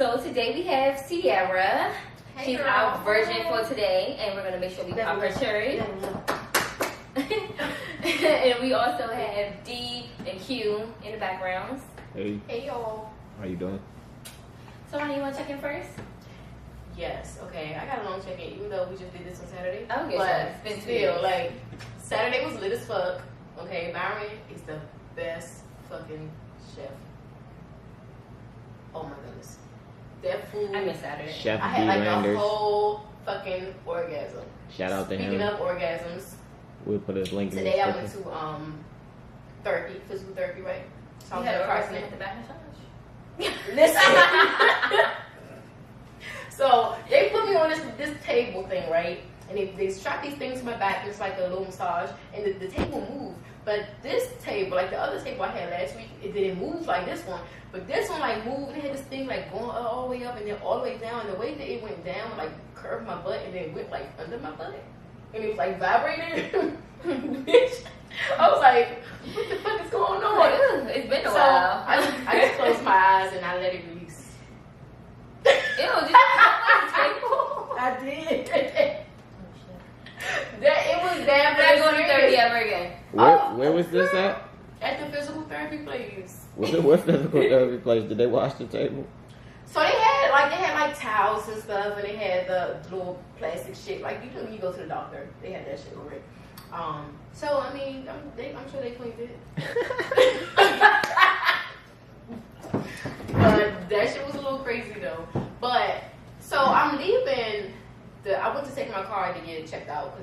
So today we have Sierra. Hey, She's girl. our virgin for today, and we're gonna make sure we pop her cherry. And we also have D and Q in the backgrounds. Hey, Hey, y'all. how you doing? So, honey, you want to check in first? Yes, okay. I got a long check-in, even though we just did this on Saturday. Oh, okay, but so it's been 2 still, days. like, Saturday was lit as fuck. Okay, Byron is the best fucking chef. Oh my goodness. That food. I miss Saturday. Chef I had like D-Landers. a whole fucking orgasm. Shout out to Speaking him. of orgasms, We'll put his link in the today I went description. to physical therapy, right? So You I had was a at orgasm Carson. at the back massage? Listen. So they put me on this table thing, right? And they strap these things to my back, and it's like a little massage, and the table moved. But this table, like the other table I had last week, it didn't move like this one. But this one like moved, and it had this thing like going all the way up and then all the way down. And the way that it went down, like curved my butt, and then it went like under my butt. And it was like vibrating. Bitch. I was like, what the fuck is going on? Ooh, it's been a So while. I just closed my eyes and I let it release. Ew, did you the table? I did. That it was damn I'm not going to therapy serious. ever again. Where was this at? At the physical therapy place. What physical therapy place? Did they wash the table? So they had towels and stuff, and they had the little plastic shit. Like you know when you go to the doctor, they had that shit already. So I mean, I'm sure they cleaned it. But that shit was a little crazy though. But so I'm leaving. I went to take my car to get it checked out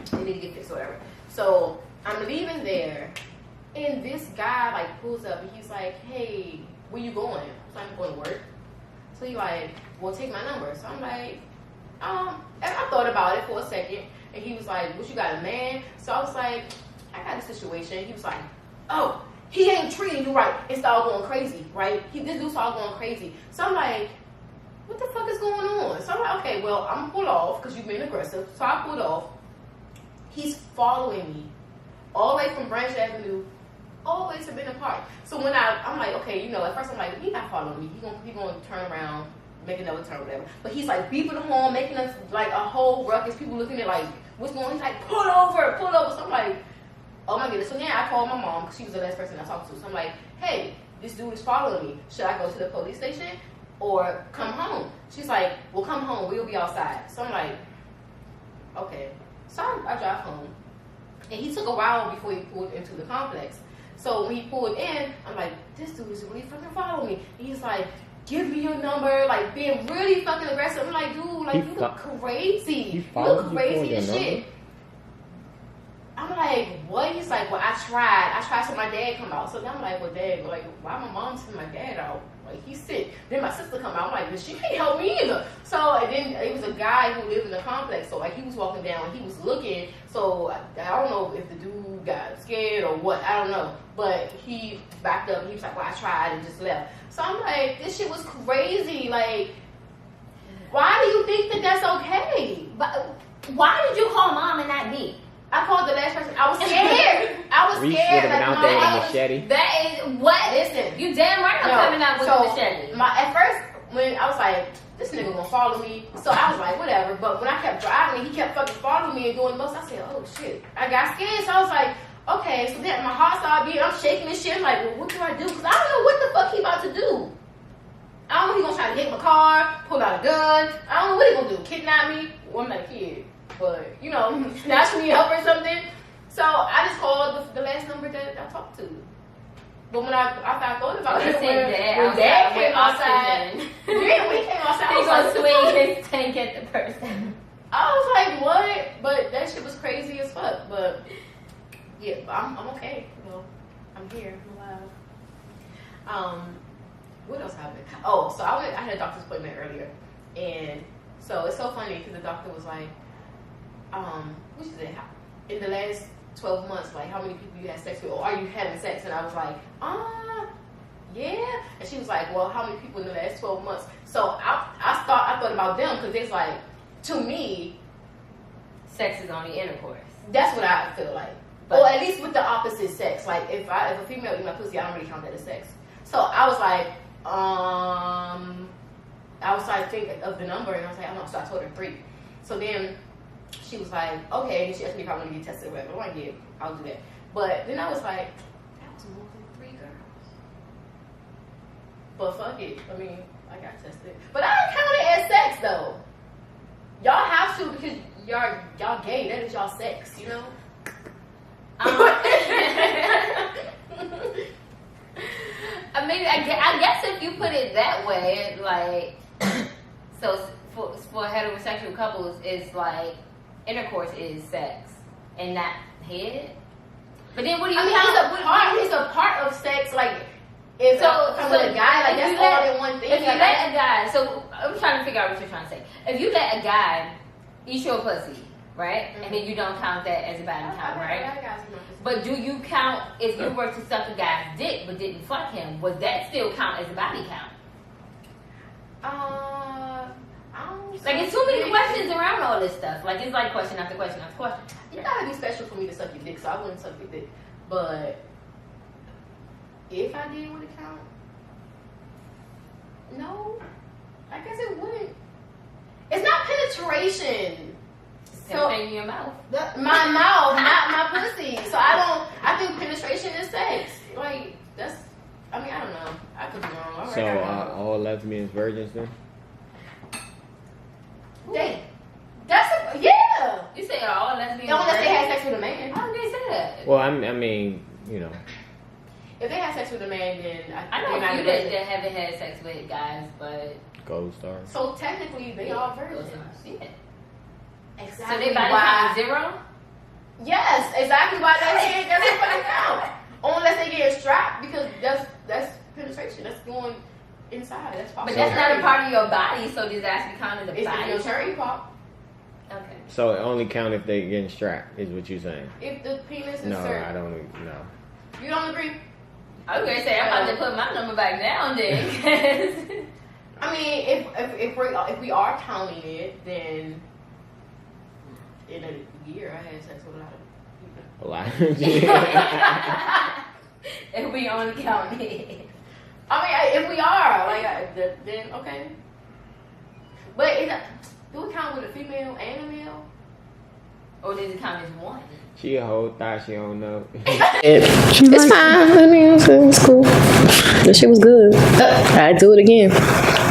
because it needed to get fixed or whatever. So I'm leaving there, and this guy like pulls up and he's like, "Hey, where you going?" So I'm going to work. So he like, "Well, take my number." So I'm like, and I thought about it for a second, and he was like, "What you got, a man?" So I was like, "I got a situation." He was like, "Oh, he ain't treating you right." It started going crazy, right? This dude started going crazy. So I'm like, what the fuck is going on? So I'm like, okay, well, I'm gonna pull off because you've been aggressive. So I pulled off. He's following me all the way from Branch Avenue all the way to Benton Park. So when I'm like, okay, you know, at first I'm like, he not following me. He gonna turn around, make another turn, whatever. But he's like beeping the horn, making us like a whole ruckus. People looking at like, what's going on? He's like, pull over, pull over. So I'm like, oh my goodness. So then I called my mom because she was the last person I talked to. So I'm like, hey, this dude is following me. Should I go to the police station or come home? She's like, well, come home. We'll be outside. So I'm like, okay. So I drive home. And he took a while before he pulled into the complex. So when he pulled in, I'm like, this dude is really fucking following me. And he's like, give me your number, like being really fucking aggressive. I'm like, dude, like you look crazy. He You followed look you crazy for as your shit. number? I'm like, what? He's like, well, I tried so my dad come out. So then I'm like, well, dad, like, why my mom send my dad out? Like, he's sick. Then my sister come out. I'm like, well, she can't help me either. So, and then it was a guy who lived in the complex. So, like, he was walking down and he was looking. So, I don't know if the dude got scared or what. I don't know. But he backed up and he was like, well, I tried and just left. So, I'm like, this shit was crazy. Like, why do you think that that's okay? But why did you call mom and not me? I called the last person. I was scared. I was Reese scared. would have been out there with a machete. That is what? Listen. You damn right I'm coming out with a machete. At first, when I was like, this nigga gonna follow me. So I was like, whatever. But when I kept driving, he kept fucking following me and doing the most. I said, oh shit. I got scared. So I was like, okay. So then my heart started beating. I'm shaking and shit. I'm like, well, what do I do? Because I don't know what the fuck he about to do. I don't know if he gonna try to hit my car, pull out a gun. I don't know what he gonna do. Kidnap me? Well, I'm not a kid. But, you know, snatch me up or something. So I just called the last number that I talked to. But when I thought about it, when Dad came outside, when he came outside, He I gonna was like, swing his tank at the person. I was like, what? But that shit was crazy as fuck. But yeah, but I'm okay. You know, I'm here. I'm alive. What else happened? Oh, so I had a doctor's appointment earlier, and so it's so funny because the doctor was like, what is it? In the last 12 months, like how many people you had sex with, or are you having sex? And I was like, yeah. And she was like, well, how many people in the last 12 months? So I thought about them because it's like, to me, Sex is only intercourse. that's what I feel like. But- Or at least with the opposite sex. Like if a female eat my pussy, I don't really count that as sex. So I was like, I was trying to think of the number, and I was like, I don't know. So I told her 3. So then she was like, okay. And she asked me if I want to get tested or whatever. I'm like, yeah, I'll do that. But then I was like, that was more than 3 girls. But fuck it. I mean, I got tested. But I didn't count it as sex, though. Y'all have to because y'all gay. That is y'all sex, you know? I mean, I guess if you put it that way, like, so for heterosexual couples, it's like intercourse is sex and not head. But then what do you? I mean, it's a part of sex. Like, if I'm with a guy, like that's all in one thing. If you let a guy, so I'm trying to figure out what you're trying to say. If you let a guy eat your pussy, right, and then you don't count that as a body count, right? But do you count if you were to suck a guy's dick but didn't fuck him? Would that still count as a body count? I don't. Like, it's too many questions around all this stuff. Like, it's like question after question after question. You gotta be special for me to suck your dick, so I wouldn't suck your dick. But if I did, would it count? No, I guess it wouldn't. It's not penetration. So in your mouth. My mouth, not my pussy. So I think penetration is sex. Like, that's, I mean, I don't know. I could be wrong. So all lesbians virgins then? Yeah. You say all lesbians. Unless they had sex with a man. How did they say that? Well, I mean, you know. If they had sex with a man, then I know a few that haven't had sex with guys, but Gold stars. so technically they all virgins. Yeah. Exactly. So they body count is 0? Yes, exactly why they ain't doesn't fucking count. Unless they get strapped, because that's penetration. That's going inside. That's But that's not a part of your body, so does that count as a it's body? It's the cherry pop. Okay. So it only count if they getting strapped, is what you're saying? If the penis is No, certain. I don't know. You don't agree? I was gonna say I'm about to put my number back down then. I mean, if we are counting it, then in a year I had sex with a lot of people. A lot. If we only count it. I mean, if we are then okay. But do it count with a female and a male? Or does it count as one? She a whole thought she don't know. It's fine. I mean, it's cool. The shit was good. I'd do it again.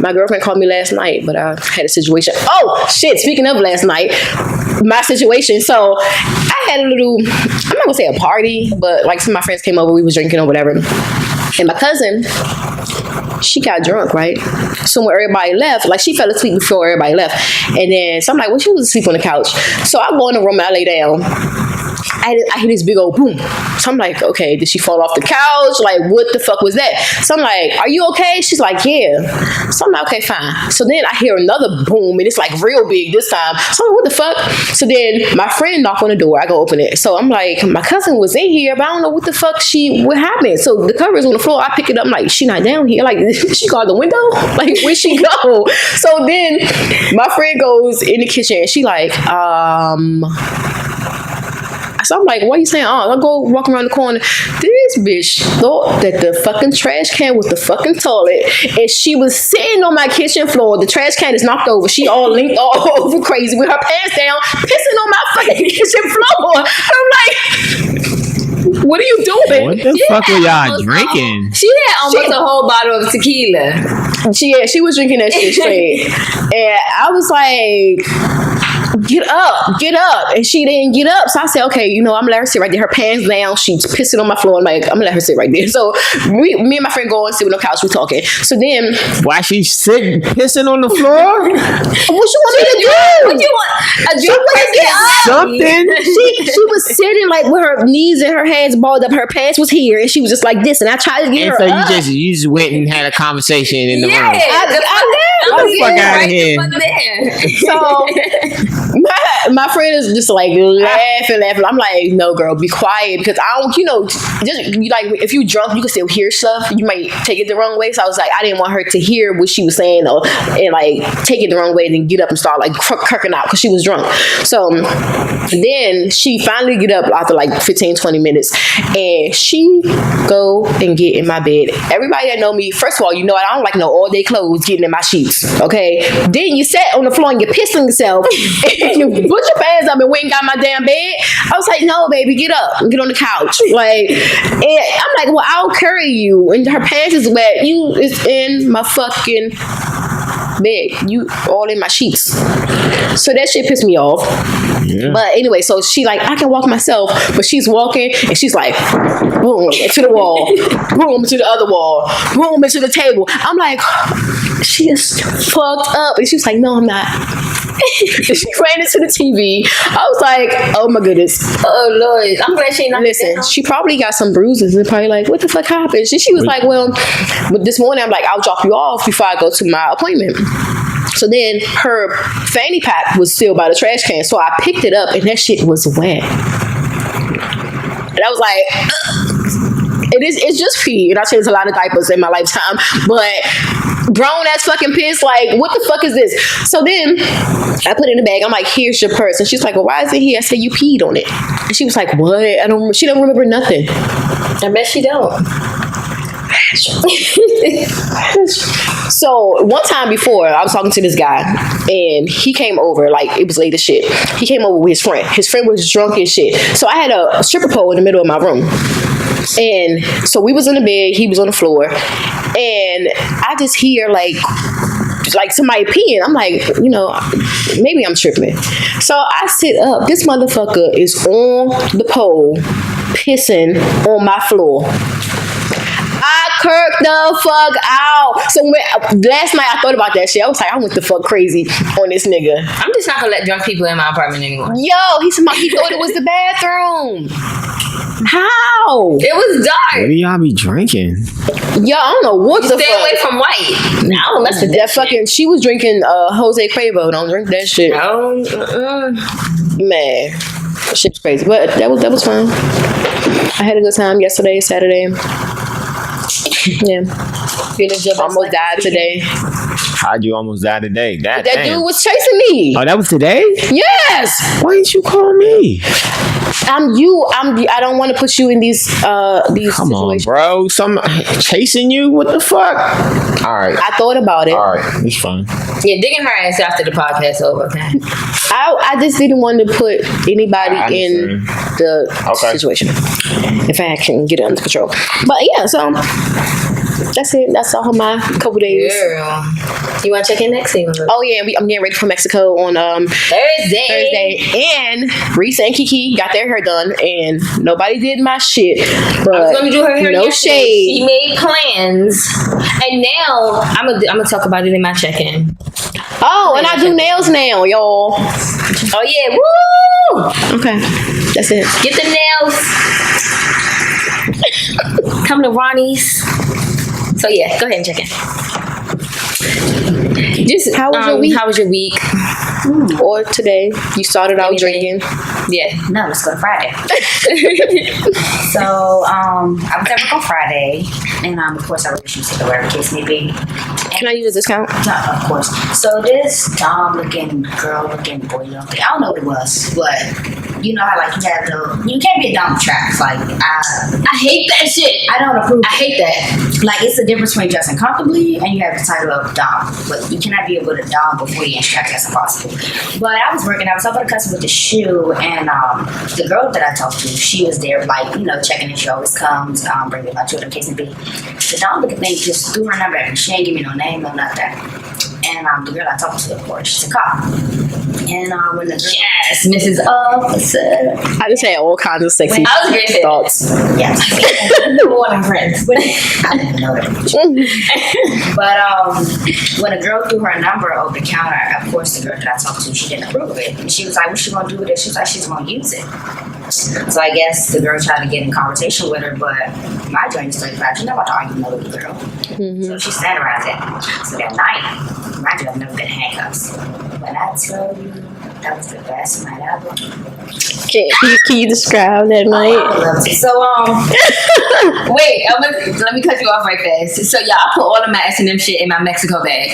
My girlfriend called me last night, but I had a situation. Oh, shit. Speaking of last night, my situation. So I had a little, I'm not going to say a party, but like some of my friends came over. We was drinking or whatever. And my cousin, she got drunk, right? So when everybody left, like she fell asleep before everybody left. And then, so I'm like, well, she was asleep on the couch. So I go in the room, I lay down. I hear this big old boom. So I'm like, okay, did she fall off the couch? Like, what the fuck was that? So I'm like, are you okay? She's like, yeah. So I'm like, okay, fine. So then I hear another boom, and it's like real big this time. So I'm like, what the fuck? So then my friend knocked on the door. I go open it. So I'm like, my cousin was in here, but I don't know what the fuck what happened. So the cover is on the floor. I pick it up. I'm like, she not down here. Like, she go out the window? Like, where'd she go? So then my friend goes in the kitchen, and she like, so I'm like, what are you saying? Oh, I'll go walk around the corner. This bitch thought that the fucking trash can was the fucking toilet. And she was sitting on my kitchen floor. The trash can is knocked over. She all linked all over crazy with her pants down, pissing on my fucking kitchen floor. I'm like, what are you doing? What the fuck were y'all drinking? She had almost a whole bottle of tequila. She was drinking that shit straight. And I was like, get up. And she didn't get up. So I said, okay, I'm gonna let her sit right there. Her pants down. She's pissing on my floor. I'm like, I'm gonna let her sit right there. So me and my friend go and sit on the couch. We talking. So then, Why she sitting pissing on the floor? what you want me to do? What you want? A drink Something. She was sitting like with her knees and her hands balled up. Her pants was here, and she was just like this. And I tried to get And her so up. you just went and had a conversation in the room. I did. Fuck out of here. So my friend is just like laughing. I'm like, no, girl, be quiet, because I don't, just like if you drunk, you can still hear stuff. You might take it the wrong way. So I was like, I didn't want her to hear what she was saying and like take it the wrong way, and then get up and start like kirking out because she was drunk. So then she finally get up after like 15-20 minutes, and she go and get in my bed. Everybody that know me, first of all, I don't like no all day clothes getting in my sheets. shoes. Okay, then you sat on the floor and you pissed on yourself and you put your pants up and went and got my damn bed. I was like, no, baby, get up and get on the couch. Like, and I'm like, well, I'll carry you. And her pants is wet. You is in my fucking bed. You all in my sheets. So that shit pissed me off. Yeah. But anyway, so she like, I can walk myself, but she's walking and she's like, boom, to the wall, boom, to the other wall, boom, into the table. I'm like, she is fucked up. And she was like, no, I'm not. And she ran into the TV. I was like, oh my goodness. Oh Lord, I'm glad she not. Listen, she probably got some bruises and probably like, what the fuck happened? She was like, well, but this morning I'm like, I'll drop you off before I go to my appointment. So then her fanny pack was still by the trash can. So I picked it up and that shit was wet. And I was like, ugh. It's just pee. And I changed a lot of diapers in my lifetime. But grown ass fucking piss, like, what the fuck is this? So then I put it in the bag. I'm like, here's your purse. And she's like, well, why is it here? I said, you peed on it. And she was like, what? She don't remember nothing. I bet she don't. So one time before, I was talking to this guy and he came over, like it was late as shit. He came over with his friend. His friend was drunk as shit. So I had a stripper pole in the middle of my room. And so we was in the bed, he was on the floor, and I just hear like somebody peeing. I'm like, you know, maybe I'm tripping. So I sit up. This motherfucker is on the pole pissing on my floor. I kirked the fuck out. So last night I thought about that shit. I was like, I went the fuck crazy on this nigga. I'm just not gonna let drunk people in my apartment anymore. Yo, he thought it was the bathroom. How? It was dark. What do y'all be drinking? Yo, I don't know what the Stay fuck. away from white. No, I don't mess with That fucking, she was drinking Jose Cuervo. Don't drink that shit. Oh, Man, shit's crazy. But that was fun. I had a good time yesterday, Saturday. Yeah. Almost died today. How'd you almost die today? That Damn. dude was chasing me. Oh, that was today? Yes. Why didn't you call me? I don't want to put you in these Come situations. on, bro. Some chasing you? What the fuck? All right. I thought about it. All right. It's fine. yeah, digging her ass after the podcast over. Okay. I just didn't want to put anybody in the situation if I can get it under control. But yeah, so that's it. That's all my couple days. Girl, you want to check in next week? Oh yeah, I'm getting ready for Mexico on Thursday. And Reese and Kiki got their hair done, and nobody did my shit. But I was gonna do her hair. no yesterday. shade. She made plans, and now I'm gonna talk about it in my check-in. Oh, and I do nails now, y'all. Oh yeah, woo! Okay, that's it. Get the nails. Come to Ronnie's. So yeah, go ahead and check in. Just How was your week? How was your week? Or today, you started out drinking. Yeah. No, let's go to Friday. So, I was at work on Friday, and of course, I was Tuesday, whatever the case may be. Can I use a discount? Yeah, of course. So this Dom-looking, girl-looking, boy-looking, I don't know what it was, but you know how like you can't be a Dom tracks. Like I hate that shit. I don't approve. I hate that. Like it's the difference between dressing comfortably and you have the title of Dom, but you cannot be able to Dom before you instruct. That's impossible. But I was working. I was helping a customer with the shoe, and the girl that I talked to, she was there, like checking in. She always comes, bringing my children, case and be. The Dom looking thing just threw her number at me. She ain't give me no name, no nothing. And the girl I talked to, of course, she's a cop. And when the girl, Yes, Mrs. Officer. I just had all kinds of sexy I was great. thoughts. yes, One of friends. I didn't even know it. But when a girl threw her number over the counter, of course, the girl that I talked to, she didn't approve of it. And she was like, "What's she gonna do with it?" She was like, "She's gonna use it." So I guess the girl tried to get in conversation with her, but my joint is 35. You're not about to argue with the girl. So she standing around it. So that night, my joint never been in handcuffs. When I tell you, that was the best night ever. Can you describe that night? I would love to. So Wait, let me cut you off right fast. So yeah, I put all of my S&M shit in my Mexico bag.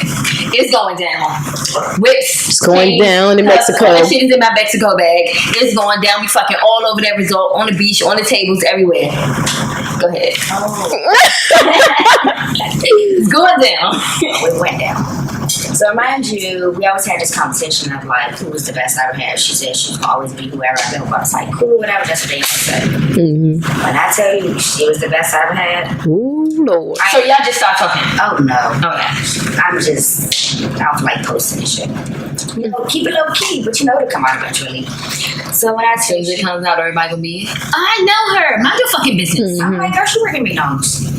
It's going down. Whips. It's going down in Mexico. All that shit is in my Mexico bag. It's going down. We fucking all over that resort, on the beach, on the tables, everywhere. Go ahead. oh, It's going down. it went down. So So mind you, we always had this conversation of like, who was the best I ever had. She said she would always be whoever I've been with. I was like, cool, whatever. That's what they say. Mm-hmm. When I tell you, she was the best I ever had. Ooh, Lord. So y'all just start talking. Oh no. Okay. I don't like posting and shit. You know, keep it low key, but you know it'll come out eventually. So when I As tell soon as you, it comes out, everybody gonna be, I know her. Mind your fucking business. I'm like, girl, she working McDonald's.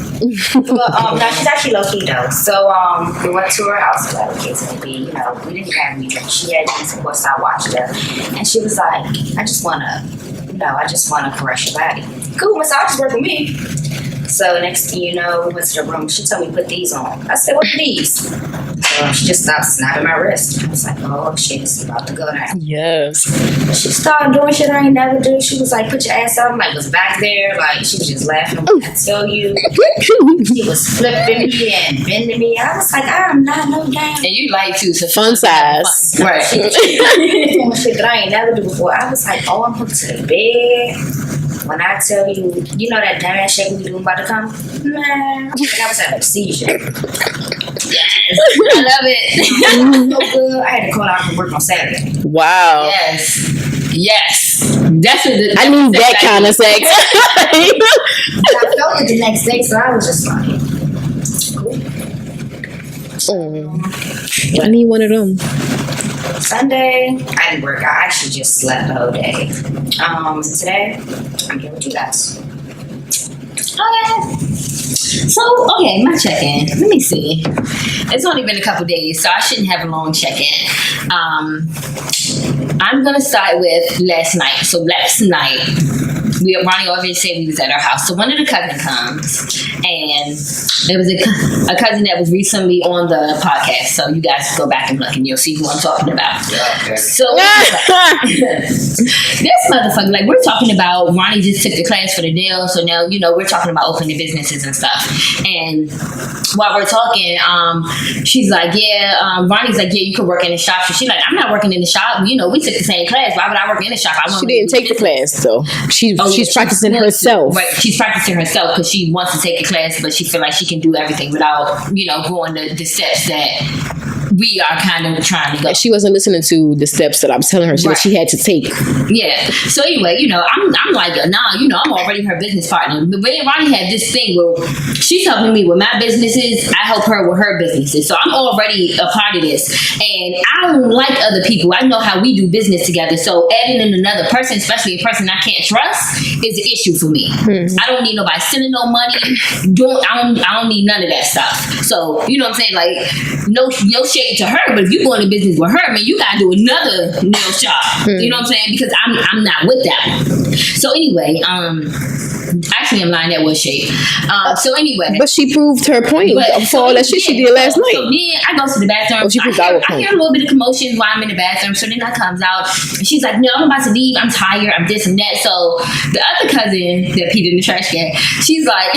But no, she's actually low key though. So we went to her house, whatever the case may be. You know, we didn't have any drinks. She had drinks, of course. I watched her, and she was like, I just wanna caress your body. Cool, massage work with me. So next thing you know, we went to the room. She told me put these on. I said, what are these? So she just stopped snapping my wrist. I was like, oh shit, it's about to go down. Yes. She started doing shit I ain't never do. She was like, put your ass out. I'm like, was back there. Like, she was just laughing. I tell you. She was flipping me and bending me. I was like, I'm not no damn. and you like to, so Fun size. Right. She was doing shit that I ain't never do before. I was like, oh, I'm hooked to the bed. When I tell you, you know that dumb ass shit we doing about to come? Nah. I think I was having a seizure. I love it. So good. I had to call out from work on Saturday. Wow. Yes. That's what I need that kind of sex. I felt it the next day, so I was just like, I need one of them. Sunday, I didn't work. I actually just slept the whole day. Today, I'm here with you guys. Okay. So, okay, my check-in. Let me see. It's only been a couple days, so I shouldn't have a long check-in. I'm going to start with last night. So last night, Ronnie already said we was at our house. So one of the cousins comes, and it was a cousin that was recently on the podcast. So you guys go back and look, and you'll see who I'm talking about. Okay. So this motherfucker, like, we're talking about Ronnie just took the class for the nail, so now, you know, we're talking about opening businesses and stuff. And while we're talking, she's like, Ronnie's like, yeah, you could work in the shop. So she's like, I'm not working in the shop. You know, we took the same class. Why would I work in the shop? She didn't take the class though. She's practicing herself. Right, she's practicing herself because she wants to take a class, but she feel like she can do everything without, you know, going the steps that we are kind of trying to go. She wasn't listening to the steps that I was telling her that she had to take. Yeah. So anyway, you know, I'm like, nah, you know, I'm already her business partner. But Ronnie had this thing where she's helping me with my businesses. I help her with her businesses. So I'm already a part of this. And I don't like other people. I know how we do business together. So adding in another person, especially a person I can't trust, is an issue for me. Mm-hmm. I don't need nobody sending no money. I don't need none of that stuff. So, you know what I'm saying? Like, no shade to her, but if you go into business with her, man, you gotta do another nail shop. Mm-hmm. You know what I'm saying? Because I'm not with that. So anyway, actually I'm lying, that was shade. So anyway. But she proved her point for all that shit she did last night. So then I go to the bathroom. I hear a little bit of commotion while I'm in the bathroom. So then I comes out and she's like, no, I'm about to leave. I'm tired. I'm this and that. So the other cousin that peed in the trash can, she's like,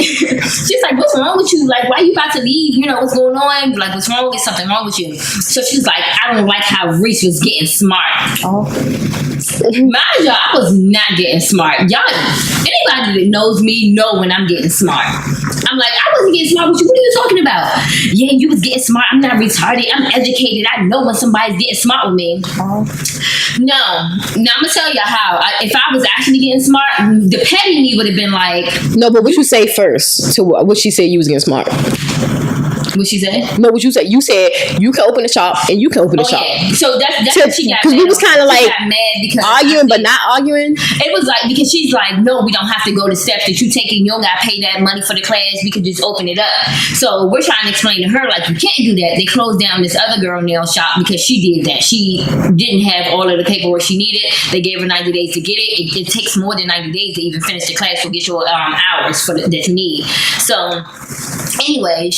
what's wrong with you? Like, why you about to leave? You know, what's going on? Like, what's wrong? Is something wrong with you? So she's like, I don't like how Reese was getting smart. Oh. Mind y'all, I was not getting smart. Y'all, anybody that knows me know when I'm getting smart. I'm like, I wasn't getting smart with you. What are you talking about? Yeah, you was getting smart. I'm not retarded. I'm educated. I know when somebody's getting smart with me. Oh. No, I'm gonna tell y'all how. If I was actually getting smart, the petty me would have been like, no, but what you say first to what she said you was getting smart. What she said? No, what you said. You said you can open the shop and you can open the shop. Yeah. So that's what she got. Because we was kind of like mad because arguing, but not arguing. It was like, because she's like, no, we don't have to go to steps that you taking. You don't got to pay that money for the class. We could just open it up. So we're trying to explain to her, like, you can't do that. They closed down this other girl nail shop because she did that. She didn't have all of the paperwork she needed. They gave her 90 days to get it. It takes more than 90 days to even finish the class to get your hours that you need. So anyway,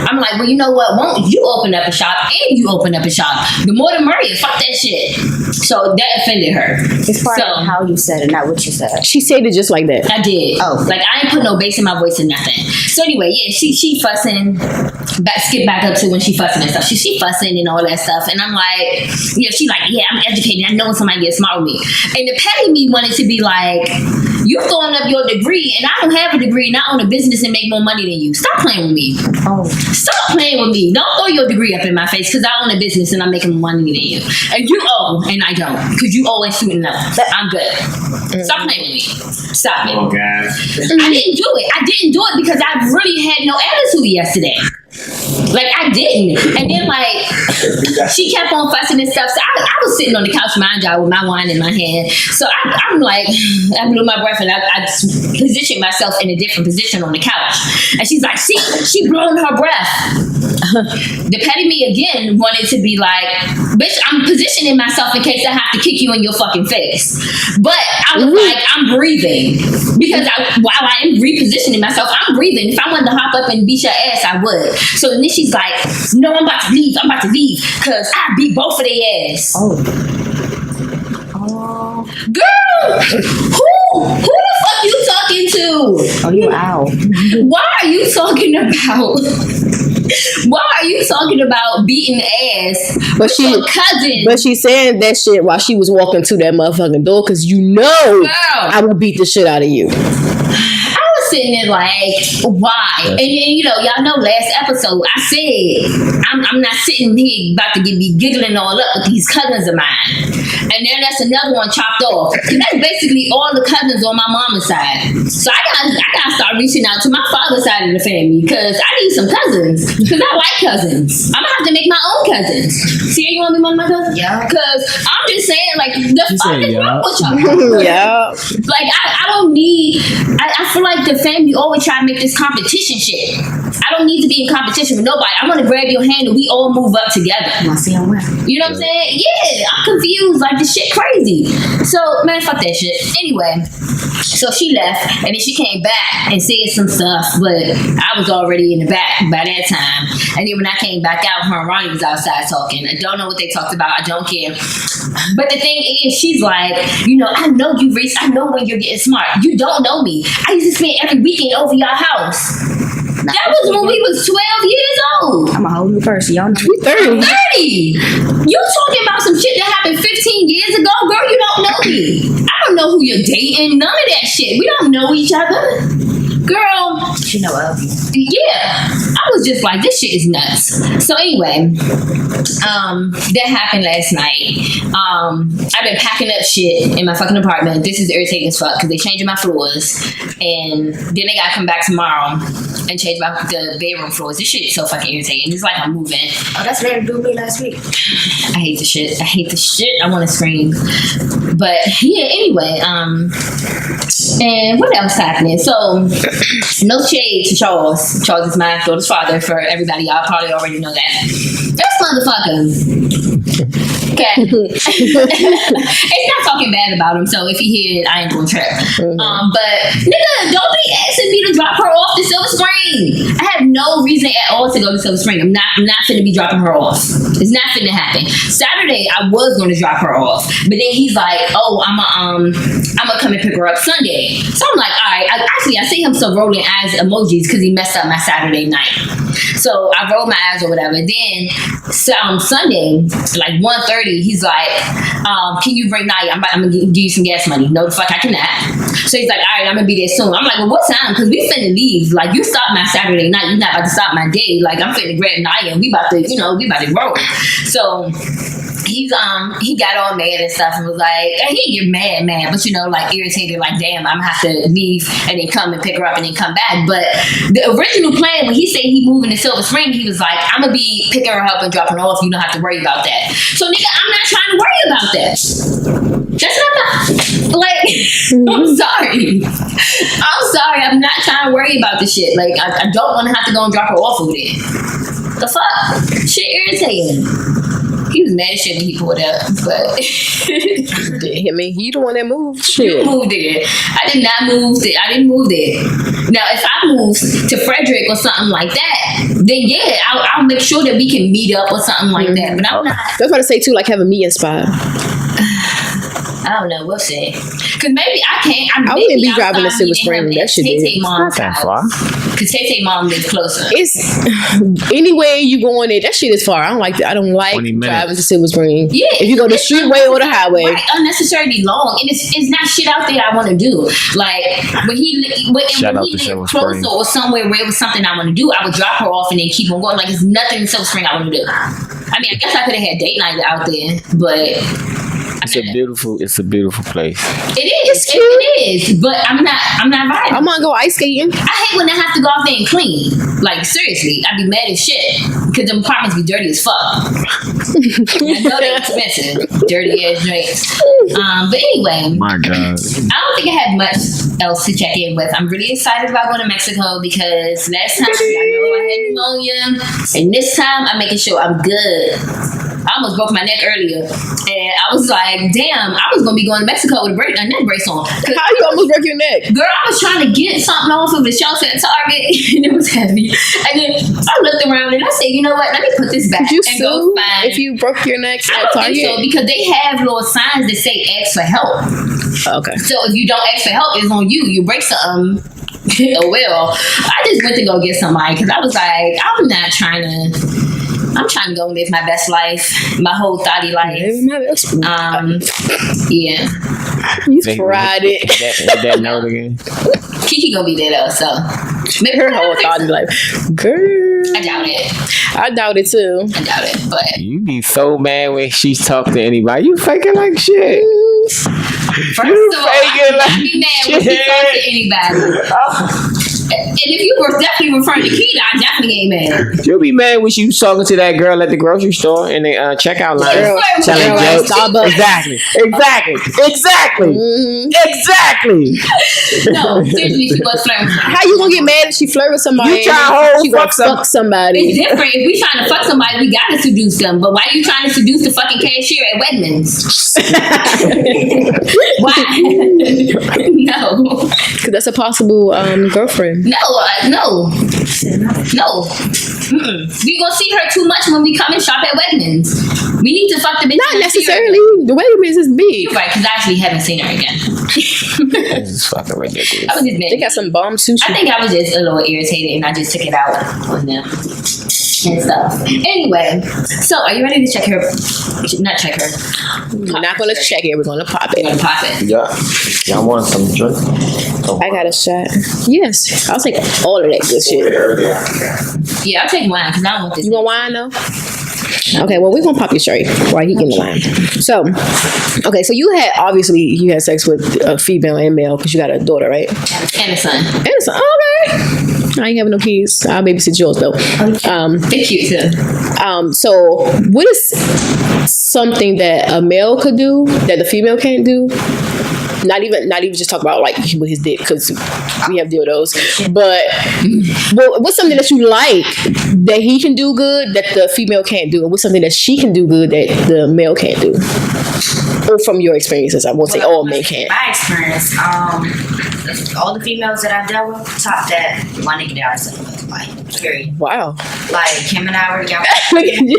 I'm like, well, you know what? Won't you open up a shop and you open up a shop? The more the merrier. Fuck that shit. So that offended her. It's part of how you said it, not what you said. She said it just like that. I did. Oh, like I ain't put no bass in my voice or nothing. So anyway, yeah, she fussing. skip back up to when she fussing and stuff. She fussing and all that stuff. And I'm like, she like, yeah, I'm educated. I know when somebody gets smart with me. And the petty me wanted to be like, you throwing up your degree and I don't have a degree and I own a business and make more money than you. Stop playing with me. Oh. Stop playing with me. Don't throw your degree up in my face because I own a business and I'm making more money than you. And you owe and I don't because you always shooting up. I'm good. Stop playing with me. Stop it. Oh, God. I didn't do it. I didn't do it because I really had no attitude yesterday. Like, I didn't. And then, like, she kept on fussing and stuff. So I was sitting on the couch, mind y'all, with my wine in my hand. So I'm like, I blew my breath and I positioned myself in a different position on the couch. And she's like, see, she blowing her breath. The petty me again wanted to be like, bitch, I'm positioning myself in case I have to kick you in your fucking face. But I was like, I'm breathing. Because while I am repositioning myself, I'm breathing. If I wanted to hop up and beat your ass, I would. So then she's like, no, I'm about to leave. Because I beat both of their ass. Oh. Girl, who the fuck you talking to? Oh, you out. Why are you talking about beating ass with your cousin? But she's saying that shit while she was walking to that motherfucking door because Girl, I will beat the shit out of you. Sitting there like, why? And then, y'all know last episode I said I'm not sitting here about to be giggling all up with these cousins of mine. And then that's another one chopped off. And that's basically all the cousins on my mama's side. So I gotta start reaching out to my father's side of the family because I need some cousins. Because I like cousins. I'm gonna have to make my own cousins. See, you want to be one of my cousins? Yeah. Because I'm just saying, like, the fuck is wrong with y'all? Yeah. Like, I don't need. I feel like the family always try to make this competition shit. I don't need to be in competition with nobody. I want to grab your hand and we all move up together. You know what I'm saying? Yeah, I'm confused. Like, this shit crazy. So, man, fuck that shit. Anyway, so she left and then she came back and said some stuff, but I was already in the back by that time. And then when I came back out, her and Ronnie was outside talking. I don't know what they talked about. I don't care. But the thing is, she's like, I know you, Reese. I know when you're getting smart. You don't know me. I used to spend every weekend over your house. That was when we was 12 years old. I'm a whole new person. Y'all know. We 30. 30. You talking about some shit that happened 15 years ago? Girl, you don't know me. I don't know who you're dating. None of that shit. We don't know each other. Girl. She know of you. Yeah. I was just like, this shit is nuts. So anyway, that happened last night. I've been packing up shit in my fucking apartment. This is irritating as fuck because they changing my floors. And then they gotta come back tomorrow and change the bedroom floors. This shit is so fucking irritating. It's like I'm moving. Oh, that's what they do me last week. I hate the shit. I want to scream. But yeah, anyway, and what else happening? So, no shade to Charles. Charles is my daughter's father. For everybody, y'all probably already know that. This motherfucker. Okay. It's not talking bad about him, so if you hear it, I ain't gonna trip. But nigga, don't be asking me to drop her off to Silver Spring. I have no reason at all to go to Silver Spring. I'm not finna be dropping her off. It's not finna happen. Saturday I was gonna drop her off, but then he's like, oh, I'm gonna come and pick her up Sunday. So I'm like, all right. I see him still rolling eyes emojis because he messed up my Saturday night. So I rolled my eyes or whatever. Then Sunday, like 1:30, he's like, can you bring Naya? I'm gonna give you some gas money. No, the fuck I cannot. So he's like, all right, I'm gonna be there soon. I'm like, well, what time? Because we finna leave. Like, you stopped my Saturday night. You're not about to stop my day. Like, I'm finna grab Naya and we about to roll. So he got all mad and stuff and was like, and he get mad, but like irritated, like, damn, I'm gonna have to leave and then come and pick her up and then come back. But the original plan, when he said he moving to Silver Spring, he was like, I'm gonna be picking her up and dropping her off. You don't have to worry about that. So nigga, I'm not trying to worry about that. That's not like, I'm sorry. I'm not trying to worry about this shit. Like, I don't want to have to go and drop her off over there. The fuck? Shit irritating. He was mad as shit when he pulled up, but I mean, he the one that moved. Shit. You moved there. I did not move there. I didn't move there. Now, if I moved to Frederick or something like that, then yeah, I'll make sure that we can meet up or something like that. But I'm not. That's what I say too, like have a meeting spot. I don't know. We'll see. Because maybe I can't. I wouldn't be driving to Silver Spring. That shit is mom's not that house. far. Because Tay mom lives closer. It's anyway you going there. That shit is far. I don't like that. I don't like 20 minutes. driving to Silver Spring. Yeah, if you go the streetway or the highway, right, unnecessarily long, and it's not shit out there I want to do. Like when he Shout out to lived Silver closer Spring. or somewhere where it was something I want to do, I would drop her off and then keep on going. Like it's nothing in Silver Spring I want to do. I mean, I guess I could have had date night out there, but. It's a beautiful place. It is. It is. But I'm not vibing. I'm gonna go ice skating. I hate when I have to go out there and clean. Like seriously, I'd be mad as shit because them apartments be dirty as fuck. I know they're expensive, dirty ass drinks. But anyway, My God. I don't think I had much else to check in with. I'm really excited about going to Mexico because last time I know I had pneumonia, and this time I'm making sure I'm good. I almost broke my neck earlier, and I was like, damn, I was gonna be going to Mexico with a neck brace on. How you almost broke your neck? Girl, I was trying to get something off of the shelf at Target, and it was heavy. And then I looked around and I said, you know what? Let me put this back. Did you and sue go find. if you broke your neck I at don't think so Target? because they have little signs that say "ask for help." Okay. So if you don't ask for help, it's on you. You break something. Oh well, I just went to go get somebody because I was like, I'm trying to go and live my best life, my whole thotty life. Yeah. You tried it. With that note again. Kiki gonna be there though, so maybe Her whole thought like, girl. I doubt it. I doubt it too. I doubt it, but You be so mad when she's talking to anybody. You faking like shit. first of all, I be mad when she talks to anybody. And if you were definitely referring to Keita, I definitely ain't mad. You'll be mad when you talking to that girl at the grocery store in the checkout line. Girl, telling girl at jokes. Starbucks. Exactly. No, seriously, she was flirting. How you gonna get mad if she flirt with somebody? You try to hold she gonna fuck some- fuck somebody. It's different. If we trying to fuck somebody, we gotta seduce them. But why are you trying to seduce the fucking cashier at Wegmans? Why? No. Because that's a possible girlfriend. No. We gonna see her too much when we come and shop at Wegmans. We need to fuck the bitch. Not necessarily. The Wegmans is big. You're right, because I actually haven't seen her again. This is fucking ridiculous. I was just mad. They got some bomb sushi. I think I was just a little irritated and I just took it out on them and stuff. Anyway, so are you ready to check her? Not check her. We're not gonna check it. We're gonna pop We're gonna it. pop it. Yeah. Y'all want some drink? I got a shot. Yes, I'll take all of that good shit. Yeah, I'll take wine because I don't want this. You want wine though? Okay, well, we're gonna pop you straight while he getting the line. So, okay, so you had sex with a female and male because you got a daughter, right? And a son. And a son. Okay. I ain't having no kids. I'll babysit yours though. They're cute too. So what is something that a male could do that the female can't do? Not even just talk about like with his dick because we have dildos. But what's something that you like that he can do good that the female can't do, and what's something that she can do good that the male can't do? Or from your experiences, I won't say all men can't. My experience, all the females that I've dealt with, top that one nigga that I slept with, like, period. Wow. Like, him and I were together. Look at you.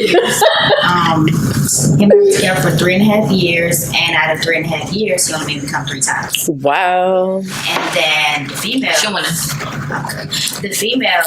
Him and I were together for 3.5 years, and out of 3.5 years, he only made me come 3 times. Wow. And then the females. Showing us. Okay. The females,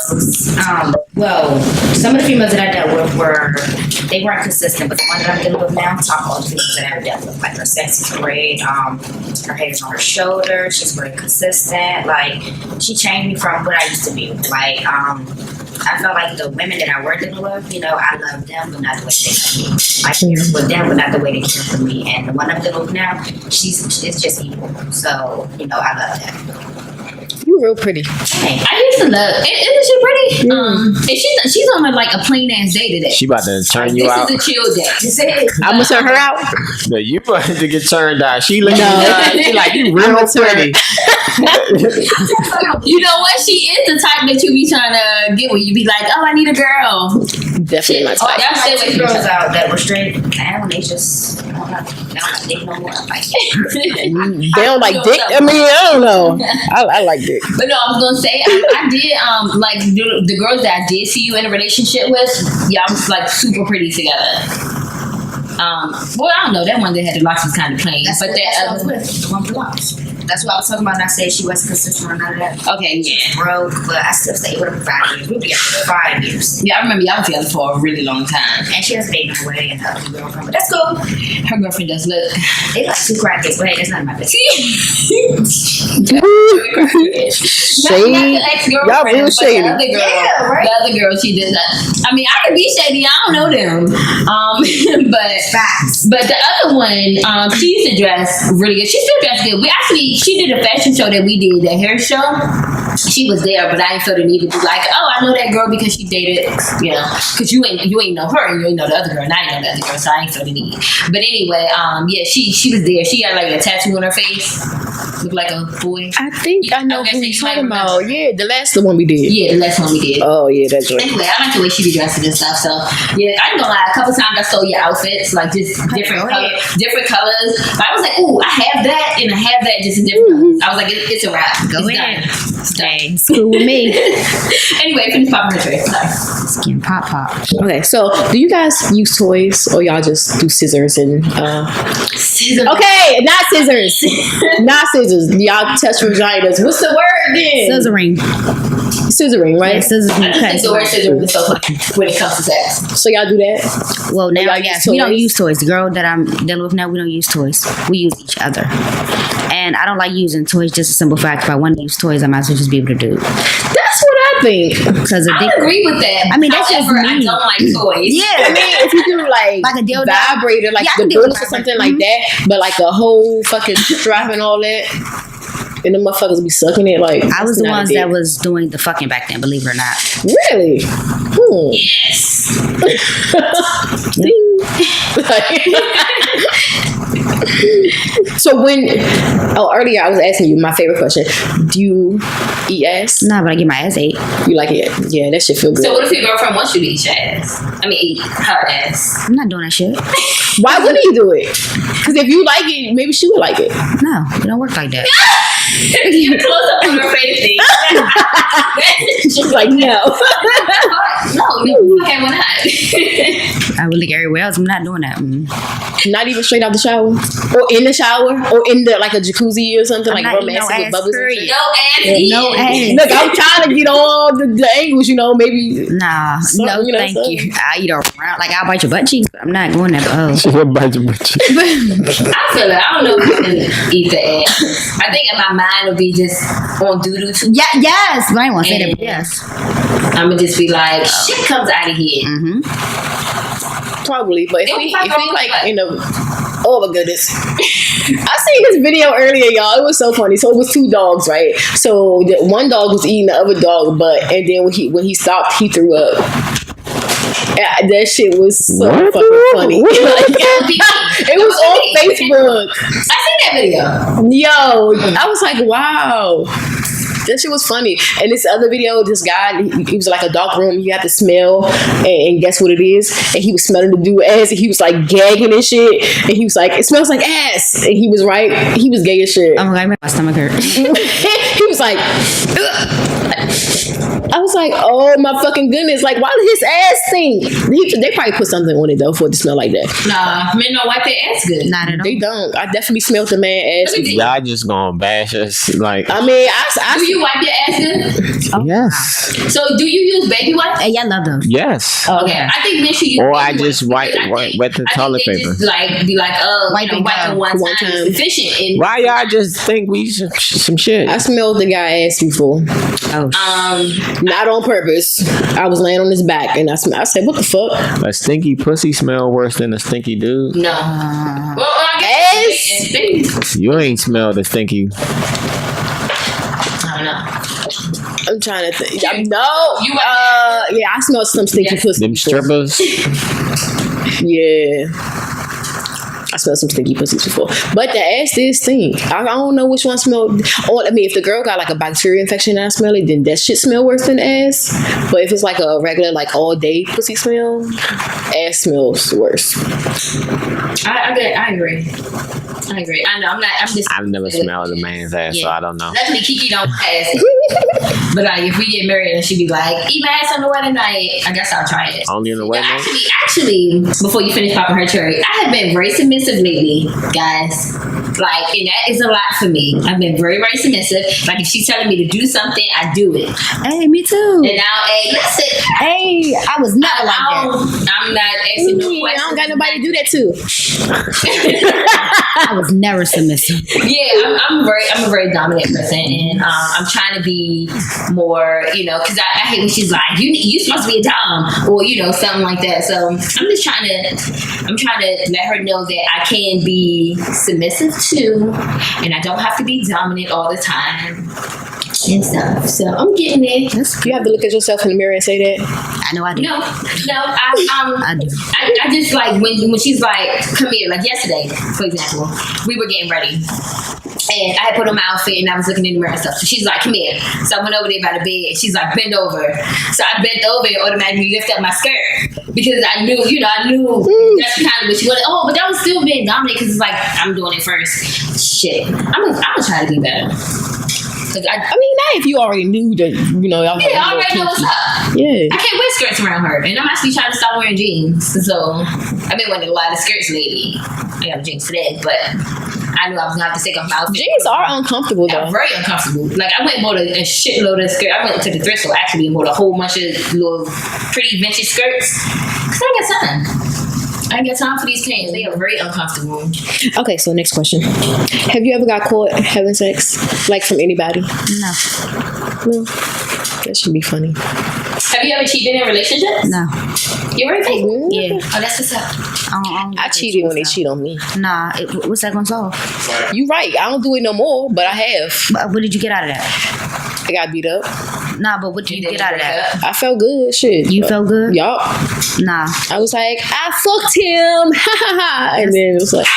well, some of the females that I dealt with they weren't consistent, but the one that I'm dealing with now, top all the females that I ever dealt with. Like, her sex is great, her head is on her shoulder, she's very consistent, like, she changed me from what I used to be. Like, I felt like the women that I were dealing with, you know, I love them, but not the way they love me. I care for them, but not the way they care for me. And the one I'm dealing with now, it's just equal. So, you know, I love that. You real pretty. Hey. I used to love. Isn't she pretty? And she's on like a plain ass day today. She about to turn you This out. is a chill day. This is. I'm gonna turn her out. No, you about to get turned out. She looking at you. She like, you real pretty. You know what? She is the type that you be trying to get with. You be like, oh, I need a girl. Definitely my Oh, type. y'all stay Like with two me. girls out that were straight, and they just, I don't know, they don't like dick no more. Like, They don't like dick. I mean, I don't know. I like dick. But no, I was gonna say I did like the girls that I did see you in a relationship with, y'all was like super pretty together. Well, I don't know. That one that had the locks was kind of plain, That's but what that I was other. with, the one with the locks. That's what I was talking about. And I said she wasn't consistent or none of that. Okay, yeah. Bro, but I still stayed with her for 5 years. We were together for 5 years. Yeah, I remember y'all was together for a really long time. And she has a baby away and her girlfriend. But that's cool. Her girlfriend does look. They like 2 crackheads, but hey, that's not my business. Not the ex-girlfriend, Y'all real but shady. the other girl. Yeah, right. The other girl, she did that. I mean, I could be shady. I don't know them. But Facts. but the other one, she used to dress really good. She still dressed good. She did a fashion show that we did, the hair show. She was there, but I didn't feel the need to be like, oh, I know that girl because she dated, you know, because you ain't know her and you ain't know the other girl, and I ain't know the other girl, so I ain't feel the need. But anyway, yeah, she was there. She had like a tattoo on her face, looked like a boy. I think I know Okay, who so you're you might talking about. remember. Yeah, the last one we did. Yeah, the last one we did. Oh yeah, that's right. Anyway, I like the way she be dressing and stuff. So yeah, I ain't gonna lie. A couple times I stole your outfits, like just different colors. I was like, ooh, I have that and I have that, just in different colors. I was like, it's a wrap. Go It's ahead. done. Stay. Screw with me. Anyway, finish popping her tray. Sorry. Skin pop. Okay, so do you guys use toys or y'all just do scissors and Scissors. Okay, not scissors. Not scissors. Y'all touch vaginas. What's the word again? Scissoring. Scissoring, right? Yeah, scissors. I just think the word scissors is so funny when it comes to sex. So y'all do that? Well, now, y'all yes, use we don't toys? use toys. The girl that I'm dealing with now, we don't use toys. We use each other. And I don't like using toys, just a simple fact. If I want to use toys, I might as well just be able to do it. That's what I think. Because I agree with that. I mean, that's just However, I me. don't like toys. I mean, if you do like Like a dildo? vibrator, like Yeah, I the can deal with books or vibrator. something like that, but like a whole fucking strap and all that, and the motherfuckers be sucking it like. I was that's the not a ones dick. that was doing the fucking back then, believe it or not. Really. Yes. So earlier I was asking you my favorite question. Do you eat ass? Nah, but I get my ass ate. You like it? Yeah, that shit feel good. So what if your girlfriend wants you to eat your ass? I mean, eat her ass. I'm not doing that shit. Why wouldn't you do it? Because if you like it, maybe she would like it. No, it don't work like that. You close up on her face thing. She's like, no. No, okay, why not? I would look everywhere else. I'm not doing that. Not even straight out the shower, or in the shower, or in the like a jacuzzi or something, I'm like not eating no romantic with ass, bubbles and period. shit. No ass eating. No ass. Look, I'm trying to get all the angles, maybe. Nah, Something, no, something. thank you. I eat around like I'll bite your butt cheeks, but I'm not going there. Oh, She a bunch of bitches. I feel it. I don't know if you can eat the ass. I think in my mind it'll be just on doo-doo too. yeah, yes, but I ain't want to say that. But yes, I'm gonna just be like, shit comes out of here. Probably, but if It'll we be like like in a, oh my goodness, I seen this video earlier, y'all. It was so funny. So it was 2 dogs, right? So the one dog was eating the other dog butt, and then when he stopped, he threw up. Yeah, that shit was so What? fucking funny. It was on Facebook. I seen that video. Yo, I was like, wow. That shit was funny. And this other video, this guy, he was like a dark room. You have to smell, and guess what it is? And he was smelling the dude ass, and he was like gagging and shit. And he was like, it smells like ass. And he was right. He was gay as shit. oh my god, my stomach hurt. He was like, ugh. I was like, oh my fucking goodness. Like, why did his ass stink? They probably put something on it though for it to smell like that. Nah, men don't wipe their ass good. Not at all. They don't. I definitely smelled the man ass. Y'all just gonna bash us like I mean, I Do you wipe your ass good? yes, So do you use baby wipes? Hey, y'all love them. yes. Okay, I think men should use Or baby I just wipes wipe because I think- wet the I think toilet they paper. Just like be like, oh, Wiping wiping one one time time. is sufficient. And Why y'all just think we some shit? I smelled the guy ass before. Oh, Not on purpose. I was laying on his back and I said, what the fuck? A stinky pussy smell worse than a stinky dude. no. Well, I guess You ain't smelled a stinky. I don't know. I'm trying to think. No. Yeah, I smelled some stinky Yeah. pussy. Them before. strippers. Yeah. I smelled some stinky pussies before. But the ass did stink. I don't know which one smelled. Oh, I mean, if the girl got like a bacteria infection and I smell it, then that shit smell worse than ass. But if it's like a regular, like all day pussy smell, ass smells worse. I agree. I agree. I know. I'm just. I've never smelled a man's ass, so I don't know. Luckily, Kiki don't pass. But like, if we get married and she be like, eat my ass on the wedding night, I guess I'll try it. Only in the wedding night? Actually, before you finish popping her cherry, I have been very submissive lately, guys. Like, and that is a lot for me. I've been very, very submissive. Like, if she's telling me to do something, I do it. Hey, me too. And now, hey, listen. Hey, I was never like that. I'm not asking no questions. I don't got nobody to do that too. I was never submissive. Yeah, I'm a very dominant person, and I'm trying to be more, because I hate when she's like, you supposed to be a dom, or something like that. So I'm trying to let her know that I can be submissive too, and I don't have to be dominant all the time and stuff. So I'm getting it. You have to look at yourself in the mirror and say that. I know I do. No, I do. I just like when she's like, come here, like yesterday, for example, we were getting ready. And I had put on my outfit and I was looking in the mirror and stuff. So she's like, come here. So I went over there by the bed and she's like, bend over. So I bent over and automatically lift up my skirt because I knew that's kind of what she wanted. Oh, but that was still being dominant because it's like, I'm doing it first. Shit. I'm gonna try to be better. I mean, not if you already knew that, y'all. Yeah, I already know what's up. Yeah. I can't wear skirts around her. And I'm actually trying to stop wearing jeans. So I've been wearing a lot of skirts lately. I got jeans today, but I knew I was going to have to take off my outfit. Jeans are uncomfortable, though. Very uncomfortable. Like, I went and bought a shitload of skirts. I went to the thrift store, actually, and bought a whole bunch of little pretty vintage skirts. Because I ain't got time. I ain't got time for these pants. They are very uncomfortable. Okay, so next question. Have you ever got caught having sex? Like, from anybody? No. That should be funny. Have you ever cheated in relationships? No. You ever cheated? Yeah. Oh, that's what's up. I cheated when they cheat on me. Nah, what's that gonna solve? You right. I don't do it no more, but I have. But what did you get out of that? I got beat up. Nah, but what did you get out of that? I felt good. Shit. You felt good? Yup. Nah. I was like, I fucked him. And then it was like,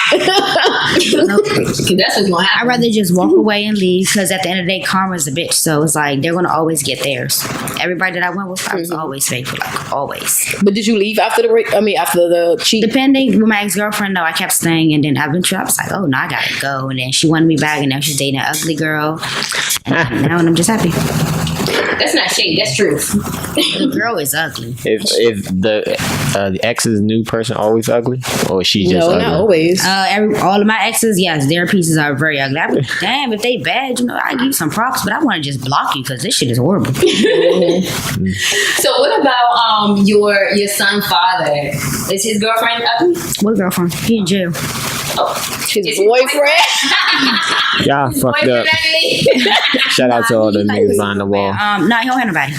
Nope. That's what's going to happen. I'd rather just walk away and leave because at the end of the day, karma's a bitch. So it's like they're gonna always get theirs. Everybody that I went with, I was always faithful, like always. but did you leave after the cheat? Depending with my ex-girlfriend, though, I kept staying, and then eventually I was like, oh no, I gotta go. And then she wanted me back, and now she's dating an ugly girl, and now I'm just happy. That's not shade. That's truth. The girl is ugly. If the ex's new person always ugly, or she just ugly? Not always. All of my exes, yes, their pieces are very ugly. I mean, damn, if they bad, I give you some props, but I want to just block you because this shit is horrible. So what about your son's father? Is his girlfriend ugly? What girlfriend? He in jail. His boyfriend. Y'all fucked up. Shout out to all the niggas behind the wall. No, he don't have nobody.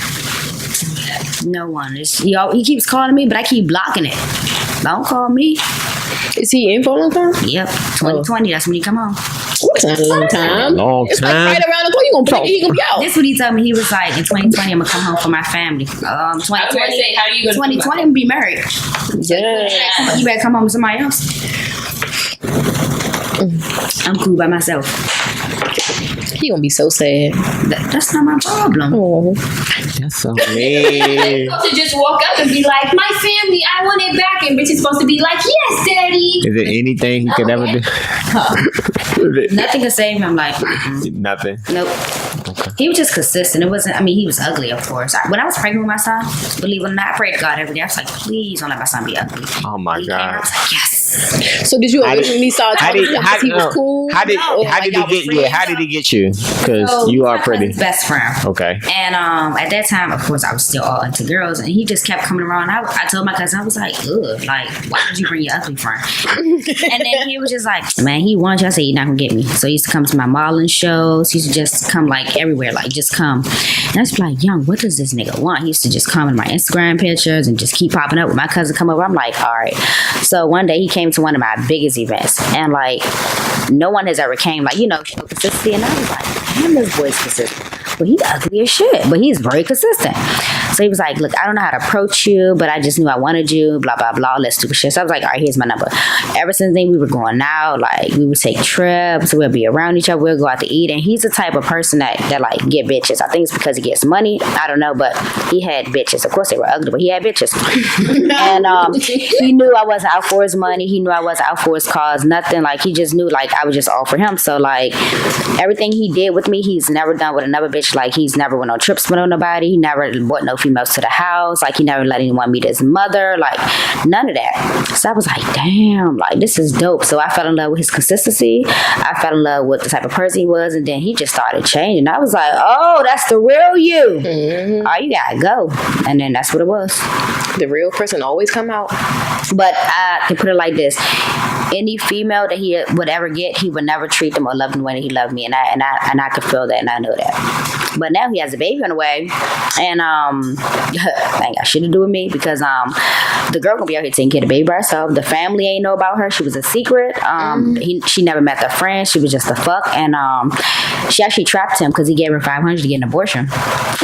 No one. He keeps calling me, but I keep blocking it. Don't call me. Is he in for a long time? Yep, 2020. That's when he come home. What's not a long time? Long It's time. like right around the corner. You gonna blink, he gonna be out. This is what he told me. He was like, in 2020, I'm gonna come home for my family. 2020, say, how you gonna 2020, I'm gonna be married. Yeah. You better come home with somebody else. I'm cool by myself. He gonna be so sad. That's not my problem. Oh. That's so You're mean. supposed to just walk up and be like, my family, I want it back. And Rich is supposed to be like, yes, daddy. Is there anything he could ever do? Nothing could save him. Like, Nothing. nope. Okay. He was just consistent. It wasn't, he was ugly, of course. When I was pregnant with my son, believe it or not, I prayed to God every day. I was like, please don't let my son be ugly. Oh my He came, I God. was like, yes. So did you originally saw How did he was cool? How did Or he y'all get? was Yeah, how did he get you? Because you are my pretty. cousin's best friend. Okay. And at that time, of course, I was still all into girls, and he just kept coming around. I told my cousin, I was like, ugh, like, why did you bring your ugly friend? And then he was just like, man, he wants you. I said, you're not gonna get me. So he used to come to my modeling shows. He used to just come like everywhere, like just come. And I was like, young, what does this nigga want? He used to just come in my Instagram pictures and just keep popping up with my cousin come over. I'm like, all right. So one day he came to one of my biggest events, and like, no one has ever came, like, show consistency. And I was like, damn, this boy's consistent. But he's ugly as shit, but he's very consistent. So he was like, look, I don't know how to approach you, but I just knew I wanted you, blah, blah, blah, all that stupid shit. So I was like, all right, here's my number. Ever since then, we were going out, like, we would take trips, we'll be around each other, we'll go out to eat, and he's the type of person that like, get bitches. I think it's because he gets money, I don't know, but he had bitches. Of course, they were ugly, but he had bitches. And he knew I wasn't out for his money, he knew I wasn't out for his cause, nothing, like, he just knew, like, I was just all for him. So, like, everything he did with me, he's never done with another bitch. Like, he's never went on trips with nobody, he never brought no females to the house, like, he never let anyone meet his mother, like, none of that. So I was like, damn, like, this is dope. So I fell in love with his consistency, I fell in love with the type of person he was, and then he just started changing. I was like, oh, that's the real you. Oh, you gotta go. And then that's what it was. The real person always come out. But I can put it like this: any female that he would ever get, he would never treat them or love them the way that he loved me, and I could feel that, and I know that. But now he has a baby on the way, and that ain't got shit to do with me, because the girl gonna be out here taking care of the baby by herself. The family ain't know about her. She was a secret. She never met their friends. She was just a fuck, and she actually trapped him because he gave her $500 to get an abortion.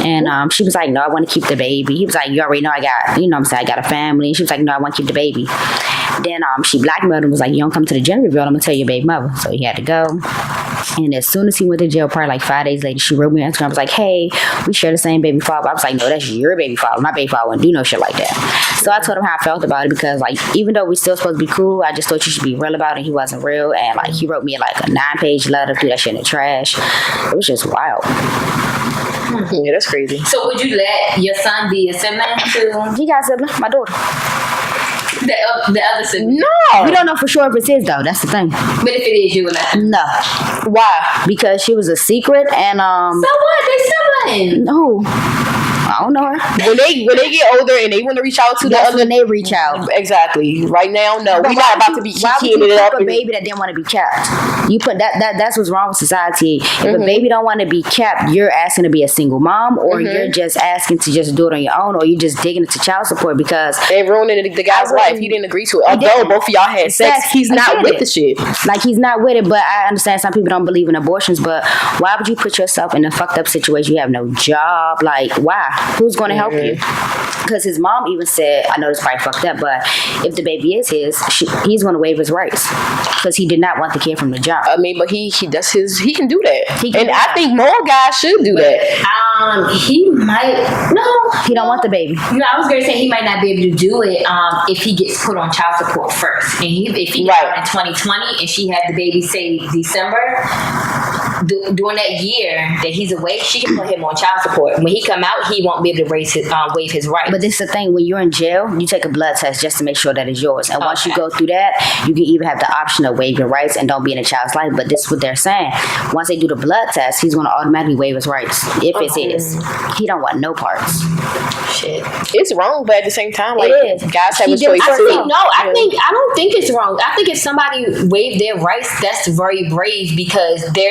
And she was like, no, I want to keep the baby. He was like, you already know I got, you know what I'm saying, I got a family. And she was like, no, I want to keep the baby. Then she blackmailed him and was like, you don't come to the gender reveal, I'm gonna tell your baby mother. So he had to go. And as soon as he went to jail, probably like 5 days later, she wrote me on Instagram. I was like, hey, we share the same baby father. I was like, no, that's your baby father. My baby father wouldn't do no shit like that. So I told him how I felt about it, because like, even though we still supposed to be cool, I just thought you should be real about it. He wasn't real. And like, he wrote me like a 9-page letter, threw that shit in the trash. It was just wild. Yeah, that's crazy. So would you let your son be a sibling to He got a sibling, my daughter. the other sibling? No. We don't know for sure if it's his, though. That's the thing. But if it is, you would let him? No. Why? Because she was a secret, and So what? They sibling. no. I don't know her. When they get older and they want to reach out to That's the other, when they reach out. exactly. Right now, no, But we're why not about would to be you- why would kicking you it up. keep a baby that didn't want to be kept? You put that's what's wrong with society. If a baby don't want to be kept, you're asking to be a single mom, or you're just asking to just do it on your own, or you're just digging into child support because They ruining the guy's life. He didn't agree to it. Although didn't. both of y'all had sex, he's I not get with it. the shit. like he's not with it. But I understand some people don't believe in abortions. But why would you put yourself in a fucked up situation? You have no job. Like, why? Who's going to help you? Because his mom even said, I know it's probably fucked up, but if the baby is his, he's going to waive his rights because he did not want the kid from the jump. I mean, but he does his. He can do that, He can and do I that. think more guys should do that. He might no. He don't want the baby. No, I was going to say he might not be able to do it if he gets put on child support first. And if he gets out in 2020 and she had the baby, say, December, during that year that he's away, she can put him on child support. When he come out, he won't be able to waive his rights. But this is the thing, when you're in jail, you take a blood test just to make sure that it's yours. And once you go through that, you can even have the option of waive your rights and don't be in a child's life. But this is what they're saying. Once they do the blood test, he's going to automatically waive his rights if it's his. He don't want no parts. Shit. It's wrong, but at the same time, like, It is. guys have He a did choice it I too. think no. I don't think it's wrong. I think if somebody waive their rights, that's very brave because they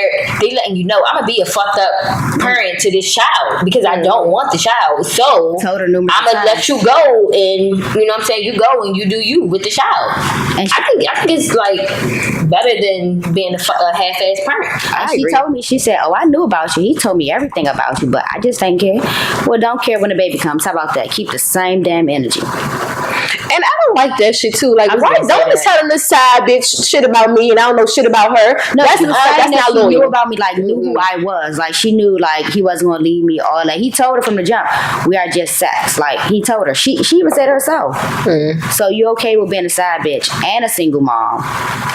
letting you know I'm gonna be a fucked up parent to this child because I don't want the child. So Told her numerous I'm gonna let times. you go, and you know what I'm saying. You go and you do you with the child. And I think it's like better than being a half-ass parent. And she told me, she said, oh, I knew about you. He told me everything about you, but I just didn't care. Well, don't care when the baby comes. How about that? Keep the same damn energy. And I don't like that shit too. Like, I was why gonna say don't be that. telling this side bitch shit about me and I don't know shit about her? No, that's she was that's saying that not she knew loyal. about me, like knew who I was. Like she knew like he wasn't gonna leave me or like he told her from the jump, we are just sex. Like he told her. She even said it herself. So you okay with being a side bitch and a single mom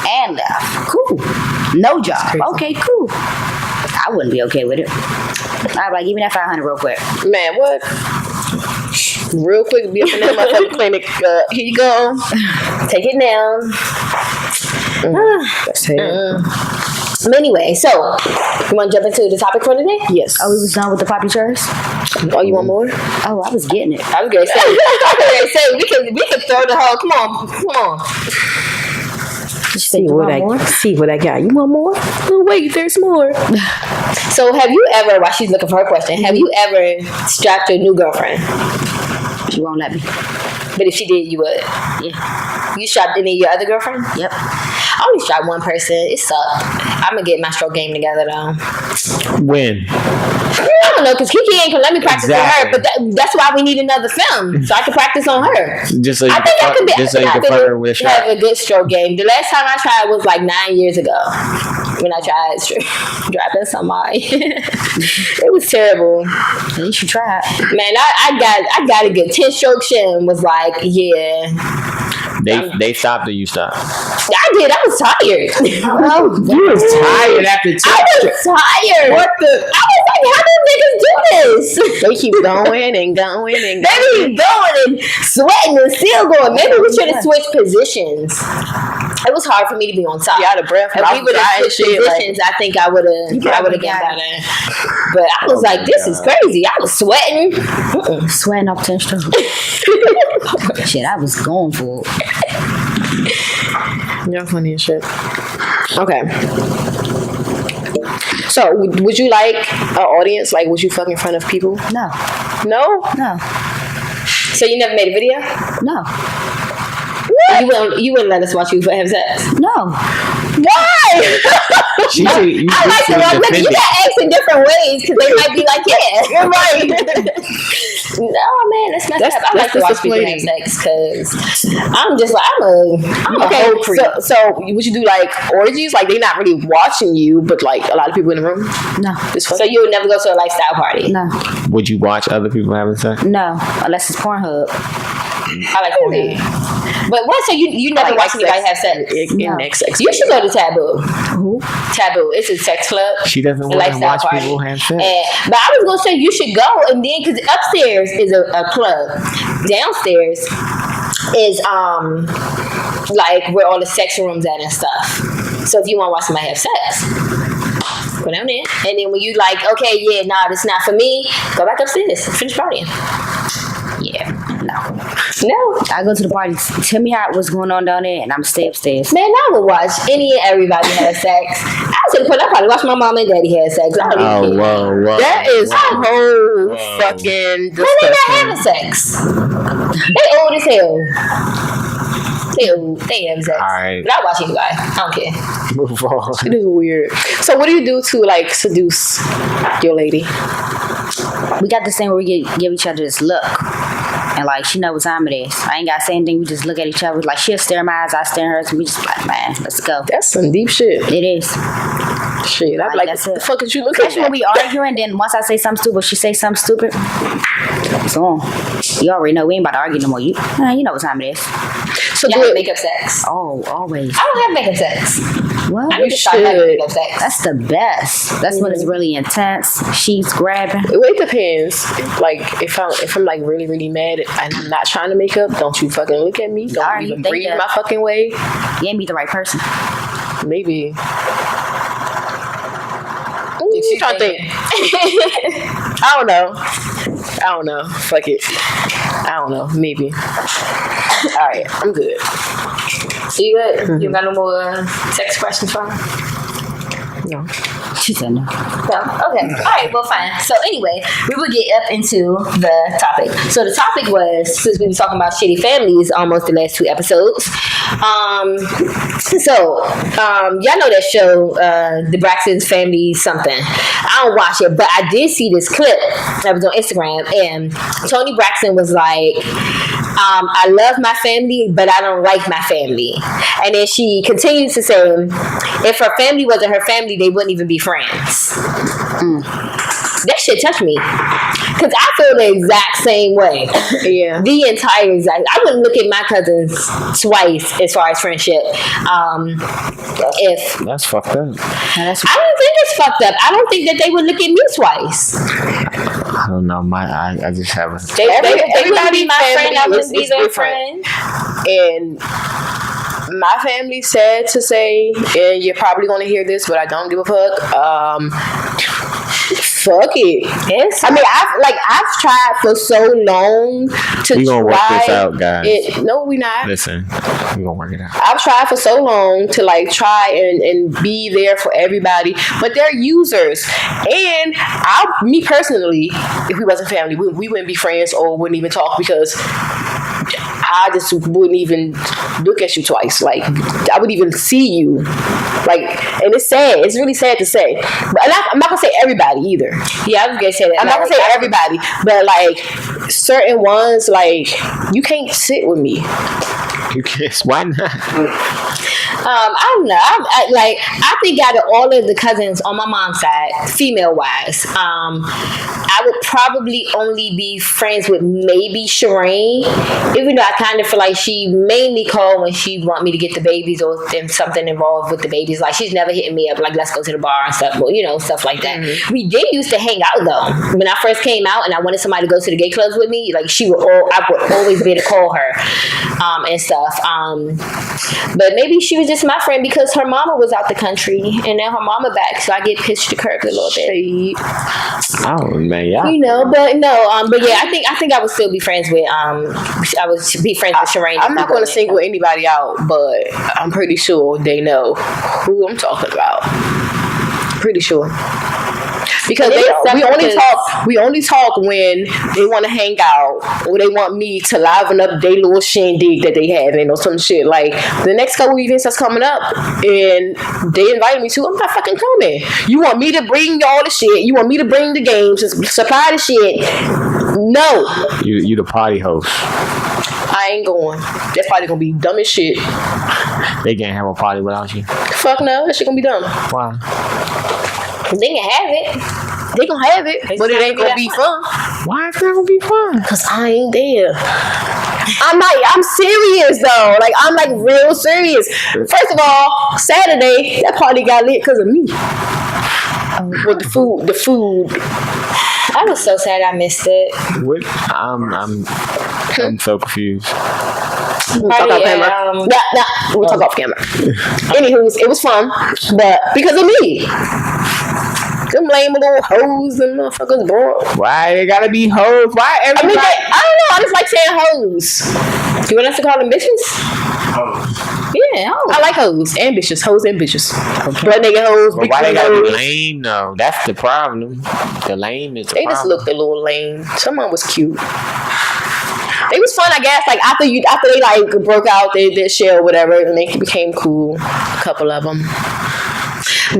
and left. Cool. No job. Okay, cool. I wouldn't be okay with it. I'd be like, give me that 500 real quick. Man, what? Real quick, be up in that motherfucking clinic. Here you go. Take it down. That's terrible. But anyway, so you want to jump into the topic for today? Yes. Oh, we was done with the poppy chairs? Oh, you want more? Oh, I was getting it. I was gonna say, we can throw the whole. Come on. She said, you want more? See what I got. You want more? Oh, wait, there's more. So have you ever, while she's looking for her question, have you ever strapped your new girlfriend? She won't let me. But if she did, you would. Yeah. You strapped any of your other girlfriends? Yep. I only strapped one person. It sucked. I'm gonna get my stroke game together though. When? I don't know, because Kiki ain't gonna let me practice on her, but that's why we need another film, so I can practice on her. Just so you I think I could be. just so you can fuck her with a have shot. a good stroke game. The last time I tried was like 9 years ago when I tried dropping somebody. It was terrible. At least you tried. Man, I got a good 10 stroke shit and was like, yeah. They stopped or you stopped? I did. I was tired. You was tired after 10. I was tired. What the? I was like, how do niggas do this? They keep going and going and They be going and sweating and still going. Maybe we should have switched positions. It was hard for me to be on top. you out of breath. If we would have switched positions, I think I would have been better. But I was like, this is crazy. I was sweating. Sweating up 10 strokes. Shit, I was going for it. You're funny as shit. Okay. So, would you like an audience? Like, would you fuck in front of people? No. No? No. So you never made a video? No. What? You wouldn't let us watch you have sex? No. Why? She said you I like to just look. You defended. got ask in different ways because they might be like, yeah, you're right. No, man, that's messed up. I like to watch people have sex because I'm just like I'm a whole creep. So would you do like orgies? Like they not really watching you, but like a lot of people in the room. No. So you would never go to a lifestyle party? No. Would you watch other people having sex? No. Unless it's Pornhub. I like Pornhub. But what? So you never watch anybody have sex? No. Sex. You should go to Taboo. Who? Taboo. It's a sex club. She doesn't A want to lifestyle watch party. people have sex. But I was gonna say you should go, and then because upstairs is a club, downstairs is like where all the sex rooms at and stuff. So if you want to watch somebody have sex, go down there, and then when you like, okay, yeah, nah, this not for me, go back upstairs, finish partying. Yeah. No. No, I go to the party. Tell me what's going on down there, and I'm stay upstairs. man, I would watch any and everybody have sex. I was to the point I probably watch my mom and daddy have sex. I don't even care. Whoa. That is a whole Whoa. fucking Man, they not disgusting. having sex. They old as hell. They old. They having sex. All right. But I watch anybody. I don't care. Move on. It is weird. So what do you do to like seduce your lady? We got this thing where we give each other this look. And like she knows what time it is. I ain't gotta say anything. We just look at each other. Like she'll stare in my eyes, I stare in hers, and we just like, man, let's go. That's some deep shit. It is. Shit, I'm like, that's what it. the fuck is you looking Especially at? when we arguing, then once I say something stupid, she say something stupid. It's on. You already know we ain't about to argue no more. You know what time it is. So y'all have makeup sex. Oh, always. I don't have makeup sex. What? I need to start having makeup sex. That's the best. That's when it's really intense. She's grabbing. It depends. Like if I'm like really really mad and I'm not trying to make up, don't you fucking look at me. Don't Alright, even you think breathe that- my fucking way. You ain't be the right person. Maybe. She's trying to think. I don't know. Fuck it. I don't know. Maybe. All right, I'm good. So you good? You got no more sex questions for me? No. She said no. No? Okay. All right. Well, fine. So anyway, we will get up into the topic. So the topic was, since we were talking about shitty families almost the last 2 episodes. Y'all know that show, The Braxton's Family something. I don't watch it, but I did see this clip that was on Instagram, and Toni Braxton was like, I love my family, but I don't like my family. And then she continues to say, if her family wasn't her family, they wouldn't even be friends. That shit touched me. Because I feel the exact same way. Yeah. The entire exact. I wouldn't look at my cousins twice as far as friendship. If That's fucked up. I don't think it's fucked up. I don't think that they would look at me twice. I don't know. I just have a. They wouldn't be my family friend. I wouldn't is be their different. friend. And my family's sad to say, and you're probably gonna hear this, but I don't give a fuck. Fuck it. Yes. I mean, I've tried for so long to We gonna work try this out, guys. No, we not. Listen, we gonna work it out. I've tried for so long to like try and be there for everybody, but they're users. And me personally, if we wasn't family, we wouldn't be friends or wouldn't even talk because I just wouldn't even look at you twice. Like, I wouldn't even see you. Like, and it's sad. It's really sad to say. But I'm not gonna say everybody either. Yeah, I was gonna say that. I'm not gonna say everybody, but like certain ones, like you can't sit with me. You can't. Why not? I don't know. I think out of all of the cousins on my mom's side, female wise, I would probably only be friends with maybe Shireen, even though I kind of feel like she mainly called when she want me to get the babies or if something involved with the babies. Like she's never hitting me up like let's go to the bar and stuff, but stuff like that. Mm-hmm. We did used to hang out though. When I first came out and I wanted somebody to go to the gay clubs with me, like I would always be able to call her and stuff. But maybe she was just my friend because her mama was out the country and now her mama back, so I get pitched to curb a little bit. Oh man, yeah. But no, but yeah, I think I would still be friends with I would be friends with Shireen. I'm not going to single anybody out, but I'm pretty sure they know who I'm talking about. Pretty sure. Because we only talk when they want to hang out or they want me to liven up their little shindig that they have or some shit. Like the next couple events that's coming up and they invited me to, I'm not fucking coming. You want me to bring all the shit? You want me to bring the games, supply the shit? No. You the party host. I ain't going. That's probably gonna be dumb as shit. They can't have a party without you. Fuck no, that shit gonna be dumb. Why? They can have it. They gonna have it, but it ain't gonna be fun. Why is that gonna be fun? Cause I ain't there. I'm serious though. Like I'm like real serious. First of all, Saturday that party got lit because of me. With the food. I was so sad I missed it. What? I'm so confused. We'll talk off camera. We'll talk off camera. Anywho, it was fun, but because of me. Them lame little hoes and motherfuckers, bro. Why they gotta be hoes? Why everybody? I don't know. I just like saying hoes. You want us to call them bitches? Hoes. Yeah, hoes. I like hoes. Ambitious. Hoes ambitious. Blood nigga hoes. But why they gotta be lame though? That's the problem. The lame is the problem. They just looked a little lame. Someone was cute. It was fun, I guess. Like after they like broke out their shell or whatever, and they became cool. A couple of them.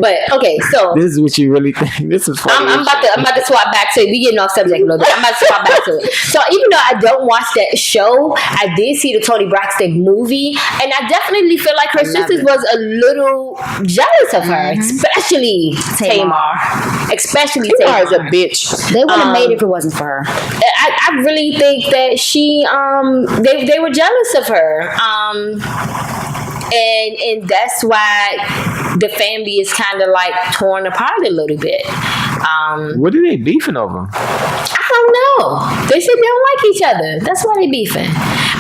But okay, so this is what you really think. This is funny. I'm about to swap back to it. We getting off subject a little bit. I'm about to swap back to it. So even though I don't watch that show, I did see the Toni Braxton movie, and I definitely feel like her sisters was a little jealous of her, especially Tamar. Especially Tamar is a bitch. They would have made it if it wasn't for her. I really think that she they were jealous of her. And that's why the family is kind of like torn apart a little bit. What are they beefing over? I don't know. They said they don't like each other. That's why they beefing.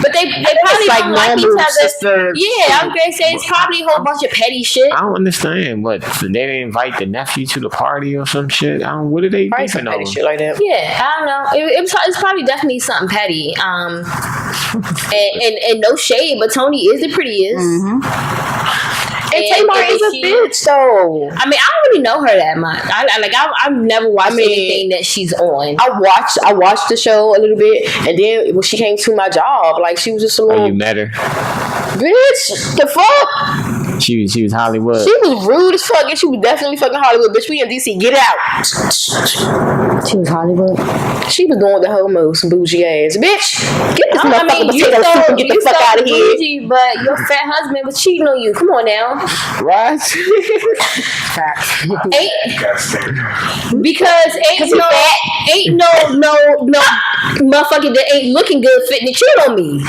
But they probably like don't like each other. Sister. Yeah, I'm gonna say it's probably a whole bunch of petty shit. I don't understand. What? So they didn't invite the nephew to the party or some shit? What are they beefing over? Petty shit like that. Yeah, I don't know. It's probably definitely something petty. And no shade, but Toni is the prettiest. Mm-hmm. And Tamar is a bitch, though. I mean, I don't really know her that much. I've never watched anything that she's on. I watched the show a little bit, and then when she came to my job, like she was just a little. Oh, you met her, bitch. The fuck. She was Hollywood. She was rude as fuck, and she was definitely fucking Hollywood, bitch. We in DC, get out. She was Hollywood. She was doing the homos, bougie ass, bitch. Get this motherfucking potato soup and get the fuck out of here. Bougie, but your fat husband was cheating on you. Come on now. Right? Because ain't no motherfucker that ain't looking good fitting to cheat on me.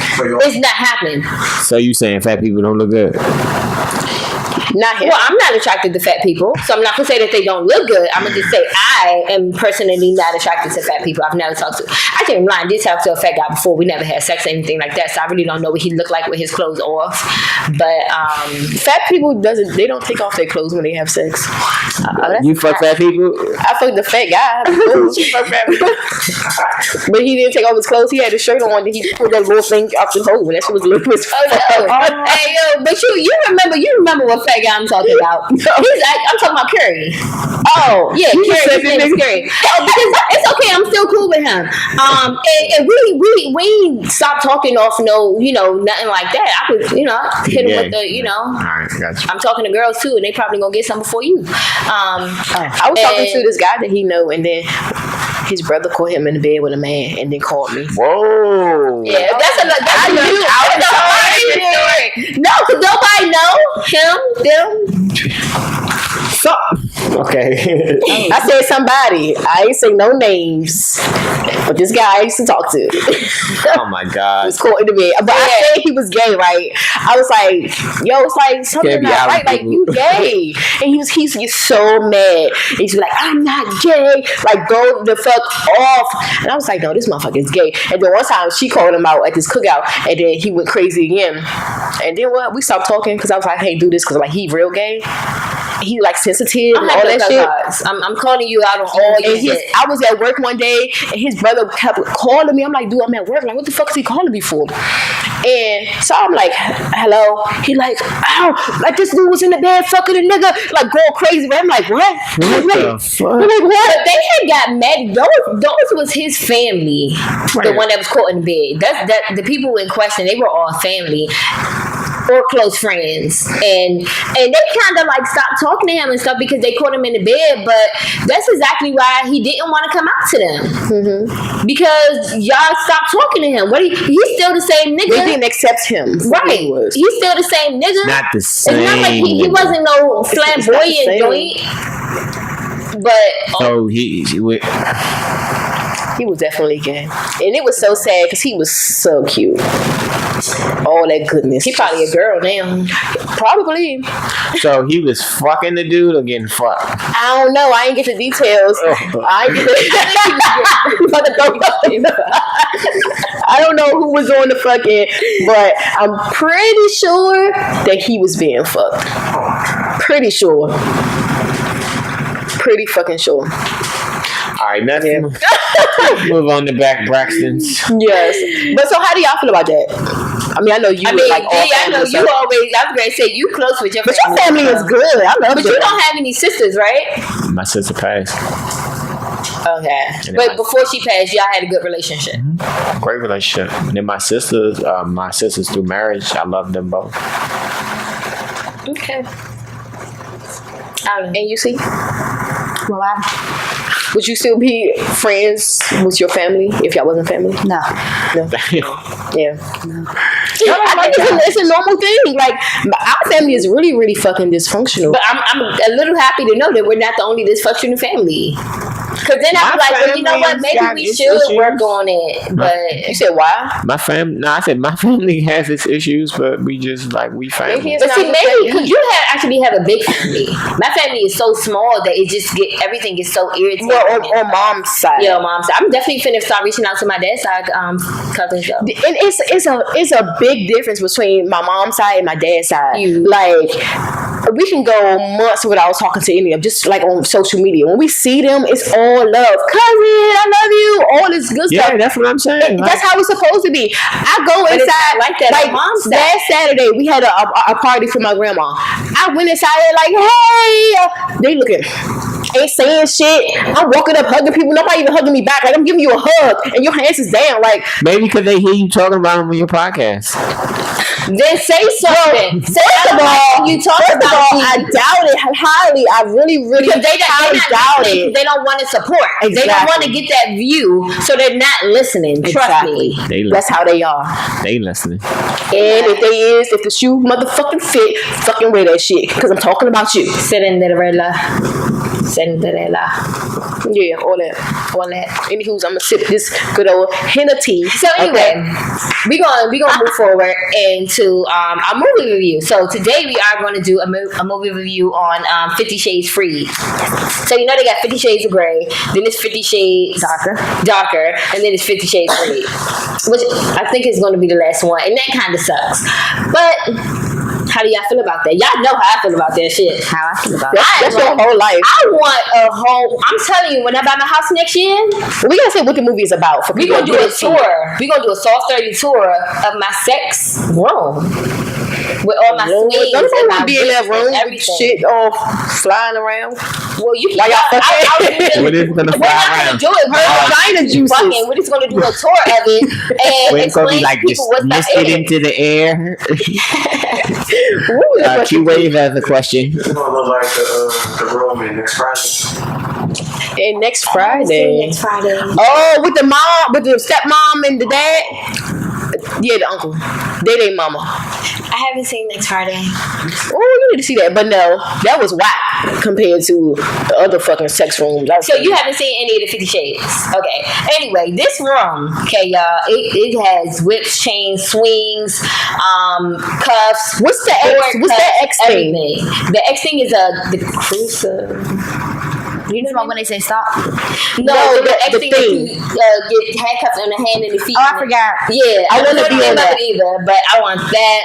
It's not happening. So you saying fat people don't look good? Not him. Well, I'm not attracted to fat people, so I'm not gonna say that they don't look good. I'm gonna just say I am personally not attracted to fat people. I've never talked to. I think I did talk to a fat guy before. We never had sex or anything like that, so I really don't know what he looked like with his clothes off. But fat people they don't take off their clothes when they have sex. You fuck fat people? I fucked the fat guy. She fucked fat people. But he didn't take off his clothes. He had his shirt on, and he pulled that little thing off the hole. That shit was little as fuck. Hey yo, but you remember what fat guy I'm talking about. I'm talking about Curry. Oh, Yeah, Curry. His name is Curry. Oh, because it's okay. I'm still cool with him. And we stopped talking off nothing like that. I was, hit him with the, All right, gotcha. I'm talking to girls too, and they probably gonna get some before you. I was talking to this guy that he know, and then his brother caught him in the bed with a man, and then called me. Whoa. Yeah, that's a story. No, because nobody know him, them. So, okay. I said somebody. I ain't say no names, but this guy I used to talk to. Oh my God. was caught in the bed, but I said he was gay, right? I was like, yo, it's like something not right. Like, you gay, and he's so mad. He's like, I'm not gay. Like, go the fuck off. And I was like, no, this motherfucker is gay. And then one time she called him out at this cookout, and then he went crazy again. And then what? We stopped talking because I was like, I can't do this because like he real gay. He like sensitive and all that shit. I'm calling you out on all your shit. I was at work one day and his brother kept calling me. I'm like, dude, I'm at work. Like, what the fuck is he calling me for? And so I'm like, hello. He like, ow, like this dude was in the bed fucking a nigga, like going crazy. I'm like, what? What the fuck? I'm like, what? They had got mad. Those was his family. Right. The one that was caught in the bed. That the people in question, they were all family or close friends, and they kind of like stopped talking to him and stuff because they caught him in the bed. But that's exactly why he didn't want to come out to them, because y'all stopped talking to him. He's still the same nigga. They didn't accept him, right? He's still the same nigga. Not the same. It's not like he wasn't no flamboyant joint. But so he was definitely gay, and it was so sad because he was so cute. All that goodness. He probably a girl now. Probably. So he was fucking the dude or getting fucked? I don't know. I ain't get the details. I don't know who was on the fucking, but I'm pretty sure that he was being fucked. Pretty sure. Pretty fucking sure. All right, nothing. Move on to back Braxton's. Yes. But so how do y'all feel about that? I mean, I know you. I know you always. I was gonna say you close with your. But your family is good. I love But you don't have any sisters, right? My sister passed. Okay. But before she passed, y'all had a good relationship. Mm-hmm. Great relationship. And then my sisters through marriage, I love them both. Okay. And you see? Well, would you still be friends with your family if y'all wasn't family? No. Yeah. No. I think it's a normal thing. Like, our family is really, really fucking dysfunctional. But I'm a little happy to know that we're not the only dysfunctional family. Because then I was like, well, you know what? Maybe we should work on it. But you said why? My family. No, I said my family has its issues, but we just like we family. But see, maybe because you actually have a big family. My family is so small that it just everything gets so irritating. Well, on mom's side. Yeah, on mom's side. I'm definitely finna start reaching out to my dad's side cousins. And it's a big difference between my mom's side and my dad's side. Like, we can go months without talking to any of them, just like on social media. When we see them, it's all love. Cousin, I love you. All this good stuff. Yeah, that's what I'm saying. That's how it's supposed to be. I go inside like that. Like mom's side. Last Saturday, we had a party for my grandma. I went inside there like, hey, they looking. Ain't saying shit. I'm walking up hugging people. Nobody even hugging me back. Like, I'm giving you a hug and your hands is down. Like, maybe because they hear you talking about them on your podcast. Then say something. First of all, I doubt it highly. I really doubt it. They don't want to support. Exactly. They don't want to get that view, so they're not listening. Trust me. That's how they are. They listening. And if the shoe motherfucking fit, fucking wear that shit. Because I'm talking about you. Cinderella. Yeah, all that. Anywho, I'm gonna sip this good old henna tea. So anyway, we're gonna move forward into our movie review. So today we are going to do a movie review on 50 Shades Freed. So you know they got 50 Shades of Grey, then it's 50 Shades darker, and then it's 50 Shades Freed, which I think is going to be the last one, and that kind of sucks. But how do y'all feel about that? Y'all know how I feel about that shit. How I feel about it. That's your whole life. I want a whole. I'm telling you, when I buy my house next year, we gotta say what the movie is about. We're gonna do a tour. We're gonna do a Soft 30 tour of my sex room. with all my swings. Don't and my want to be in that room with everything. shit all flying around. Well, you Why y'all fucking? What is gonna fly around? Do it, Her vagina juices. fucking. We're just gonna do a tour of it and We're gonna explain be like to just people what's listed the into the air. What Q-Wave has a question. It's gonna look like the room in next Friday. And next Friday. Next Friday. Oh, with the mom, with the stepmom and the dad. Yeah, the uncle. They mama. I haven't seen Next Friday. Oh, you need to see that. But no, that was whack compared to the other fucking sex rooms. So you haven't seen any of the 50 Shades? Okay. Anyway, this room, okay, y'all, it has whips, chains, swings, cuffs. What's the X? What's that X thing? Everything. The X thing is the cruiser. You know when they say stop? No, the X thing is get handcuffs on the hand and the feet. Oh, I forgot. Yeah, I want to be on that either, but I want that.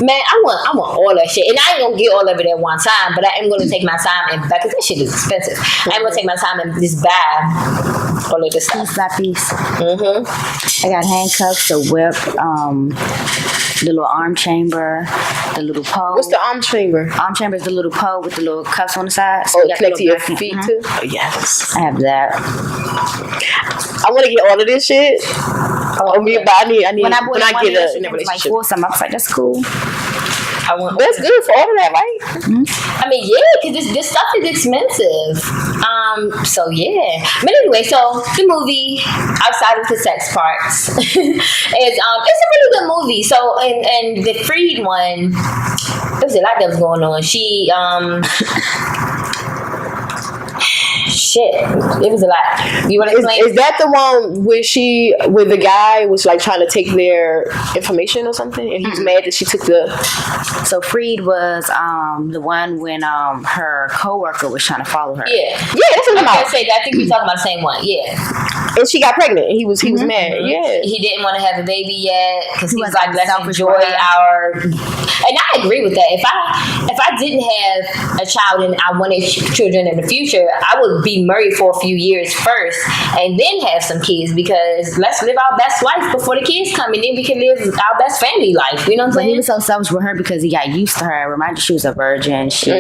Man, I want all that shit, and I ain't gonna get all of it at one time, but I am gonna take my time and buy because that shit is expensive. I'm gonna take my time and just buy all of this stuff. Piece by piece. Mm-hmm. I got handcuffs, the whip, the little arm chamber, the little pole. What's the arm chamber? Arm chamber is the little pole with the little cuffs on the side. So Oh, you got connect to the your little feet bracket. too? Oh, yes. I have that. I want to get all of this shit. Oh, me, but I need. When I bought when it I one get year, a she in a was like relationship. 4 something. I was like, that's cool. That's good for all of that, right? I mean, yeah, because this stuff is expensive. So yeah. But anyway, so the movie, outside of the sex parts, is it's a really good movie. So and the Freed one, there was a lot that was going on. She shit, it was a lot. You want to explain? Is that the one where the guy was like trying to take their information or something, and he was mad that she took the? So Freed was the one when her coworker was trying to follow her. Yeah, Yeah, that's what I'm I about. say that. I think we're talking about the same one. Yeah, And she got pregnant, and he was mad. Yeah, he didn't want to have a baby yet because he was was like, let's selfish enjoy for her. our. And I agree with that. If I didn't have a child and I wanted children in the future, I would be married for a few years first and then have some kids, because let's live our best life before the kids come, and then we can live our best family life. You know what I'm But he saying? was so selfish with her because he got used to her. Reminded she was a virgin. She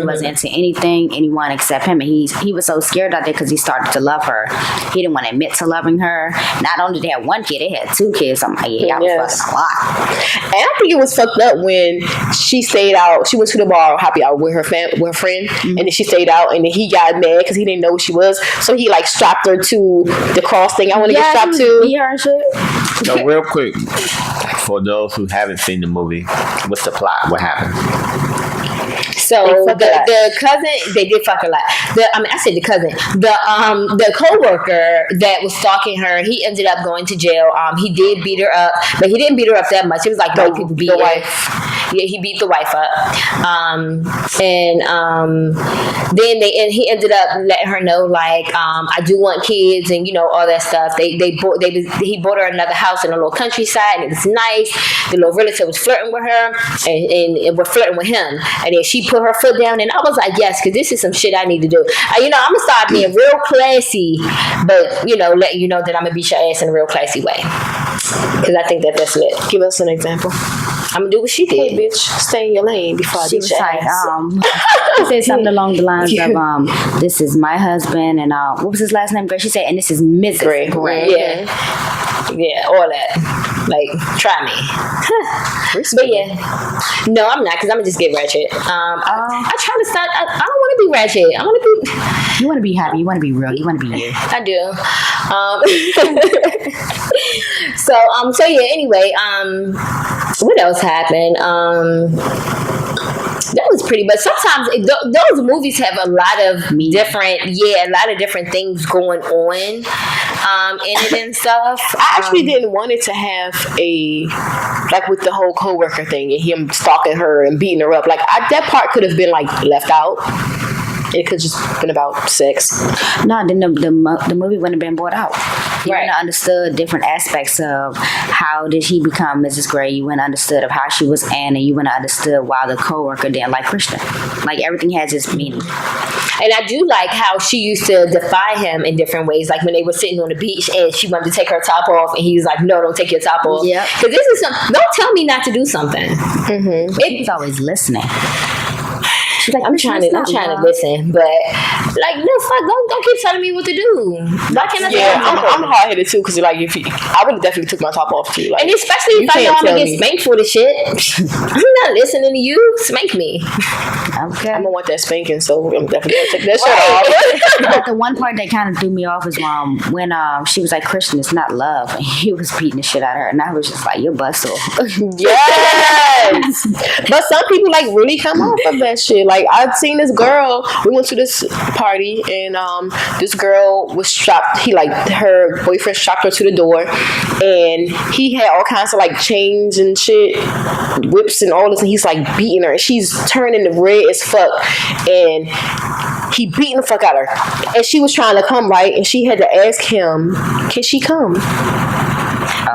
wasn't into anyone except him, and he was so scared out there because he started to love her. He didn't want to admit to loving her. Not only did they have one kid, they had 2 kids. I'm like, yeah, y'all was fucking a lot. and I think it was fucked up when she stayed out. She went to the bar, happy hour with her friend, and then she stayed out, and then he got mad because he didn't know who she was, so he like strapped her to the cross thing. I want to get strapped to. Yeah, and shit. So real quick, for those who haven't seen the movie, what's the plot? What happened? So the cousin, they did fuck a lot. I said the cousin. The coworker that was stalking her, he ended up going to jail. He did beat her up, but he didn't beat her up that much. It was like white people beat the her. wife. Yeah, he beat the wife up. Then he ended up letting her know like, I do want kids and all that stuff. He bought her another house in a little countryside, and it was nice. The little realtor was flirting with her and was flirting with him, and then she put her foot down, and I was like, yes, because this is some shit I need to do. I'm gonna start being real classy, but letting you know that I'm gonna beat your ass in a real classy way, because I think that's lit. Give us an example. I'm gonna do what she did. Hey, bitch, stay in your lane before I She beat was your like, ass. she said something along the lines of, this is my husband, and what was his last name? Gray. She said, and this is Mrs. Gray. Yeah, all that. Like, try me. But yeah, no, I'm not, because I'm gonna just get ratchet. I try to start. I don't want to be ratchet. I want to be. You want to be happy. You want to be real. You want to be you. I do. So yeah. Anyway, what else happened? That was pretty, but sometimes those movies have a lot of different things going on in it and stuff. I actually didn't want it to have with the whole coworker thing and him stalking her and beating her up. That part could have been left out. It could just been about sex. No, then the movie wouldn't have been brought out. You wouldn't have understood different aspects of how did he become Mrs. Gray. You wouldn't have understood of how she was Anna. You wouldn't have understood why the coworker didn't like Christian. Like everything has its meaning. And I do like how she used to defy him in different ways. Like when they were sitting on the beach and she wanted to take her top off, and he was like, "No, don't take your top off." Yep. Because this is don't tell me not to do something. Mm-hmm. He's always listening. She's like, I'm trying to listen, but like, no, fuck, don't keep telling me what to do. Why can't I? Yeah, I'm hard headed too, because like I would have definitely took my top off too. Like, and especially if I know I'm gonna get spanked for the shit, I'm not listening to you. Spank me. Okay. I'm gonna want that spanking, so I'm definitely gonna take that shit off. But the one part that kind of threw me off is when she was like, Christian, it's not love, and he was beating the shit out of her, and I was just like, you're bustle. Yes. But some people like really come off of that shit. Like I've seen this girl. We went to this party and this girl was strapped. Her boyfriend strapped her to the door, and he had all kinds of like chains and shit, whips and all this, and he's like beating her, and she's turning red as fuck, and he beating the fuck out of her, and she was trying to come right, and she had to ask him, can she come?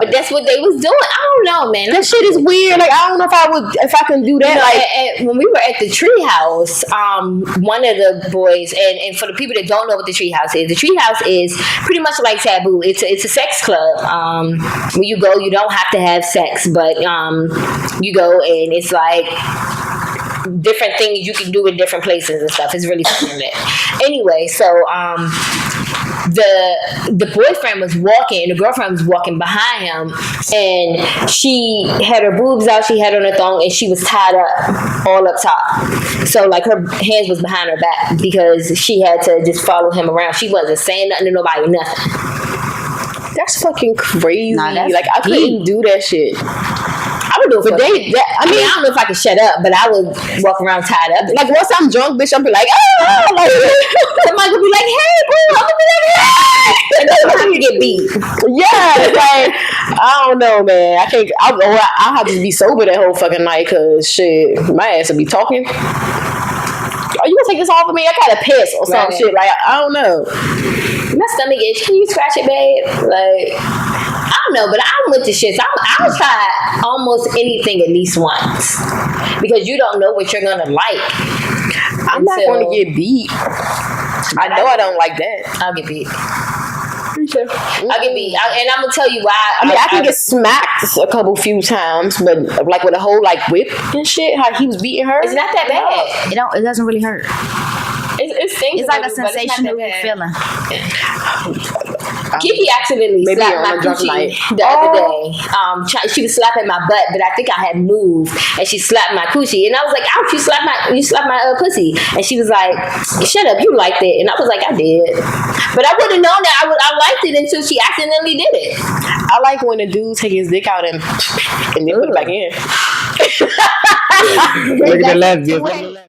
But that's what they was doing. I don't know, man. That shit is weird. Like I don't know if I can do that. You know, when we were at the treehouse, one of the boys, and for the people that don't know what the treehouse is pretty much like Taboo. It's a sex club. When you go, you don't have to have sex, but you go and it's like different things you can do in different places and stuff. It's really something that. Anyway, so the boyfriend was walking and the girlfriend was walking behind him, and she had her boobs out, she had on her thong, and she was tied up all up top. So like her hands was behind her back because she had to just follow him around. She wasn't saying nothing to nobody or nothing. That's fucking crazy. Nah, that's like I couldn't do that shit. I would do it for days. I don't know if I could shut up, but I would walk around tied up. Like once I'm drunk, bitch, I'll be like, oh, like somebody would be like, hey, boo, I'm gonna be like, hey, and then I have to get beat. Yeah, like I don't know, man. I can't. I'll have to be sober that whole fucking night, cause shit, my ass will be talking. Are you gonna take this off of me? I gotta piss or some shit. Like I don't know. My stomach itch. Can you scratch it, babe? Like I don't know, but I'm with the shits. I'll try almost anything at least once because you don't know what you're gonna like. I'm not gonna get beat. I know I don't like that. I'll get beat. I'll get beat, and I'm gonna tell you why. I mean, I can get smacked a few times, but like with a whole like whip and shit, how he was beating her. It's not that bad. It doesn't really hurt. It's like a sensational feeling. Kiki accidentally slapped my coochie the other day. She was slapping my butt, but I think I had moved, and she slapped my coochie, and I was like, "Ouch! You slapped my pussy." And she was like, "Shut up! You liked it." And I was like, "I did," but I wouldn't have known that I liked it until she accidentally did it. I like when a dude take his dick out and then put it back in. Look at the lesbians.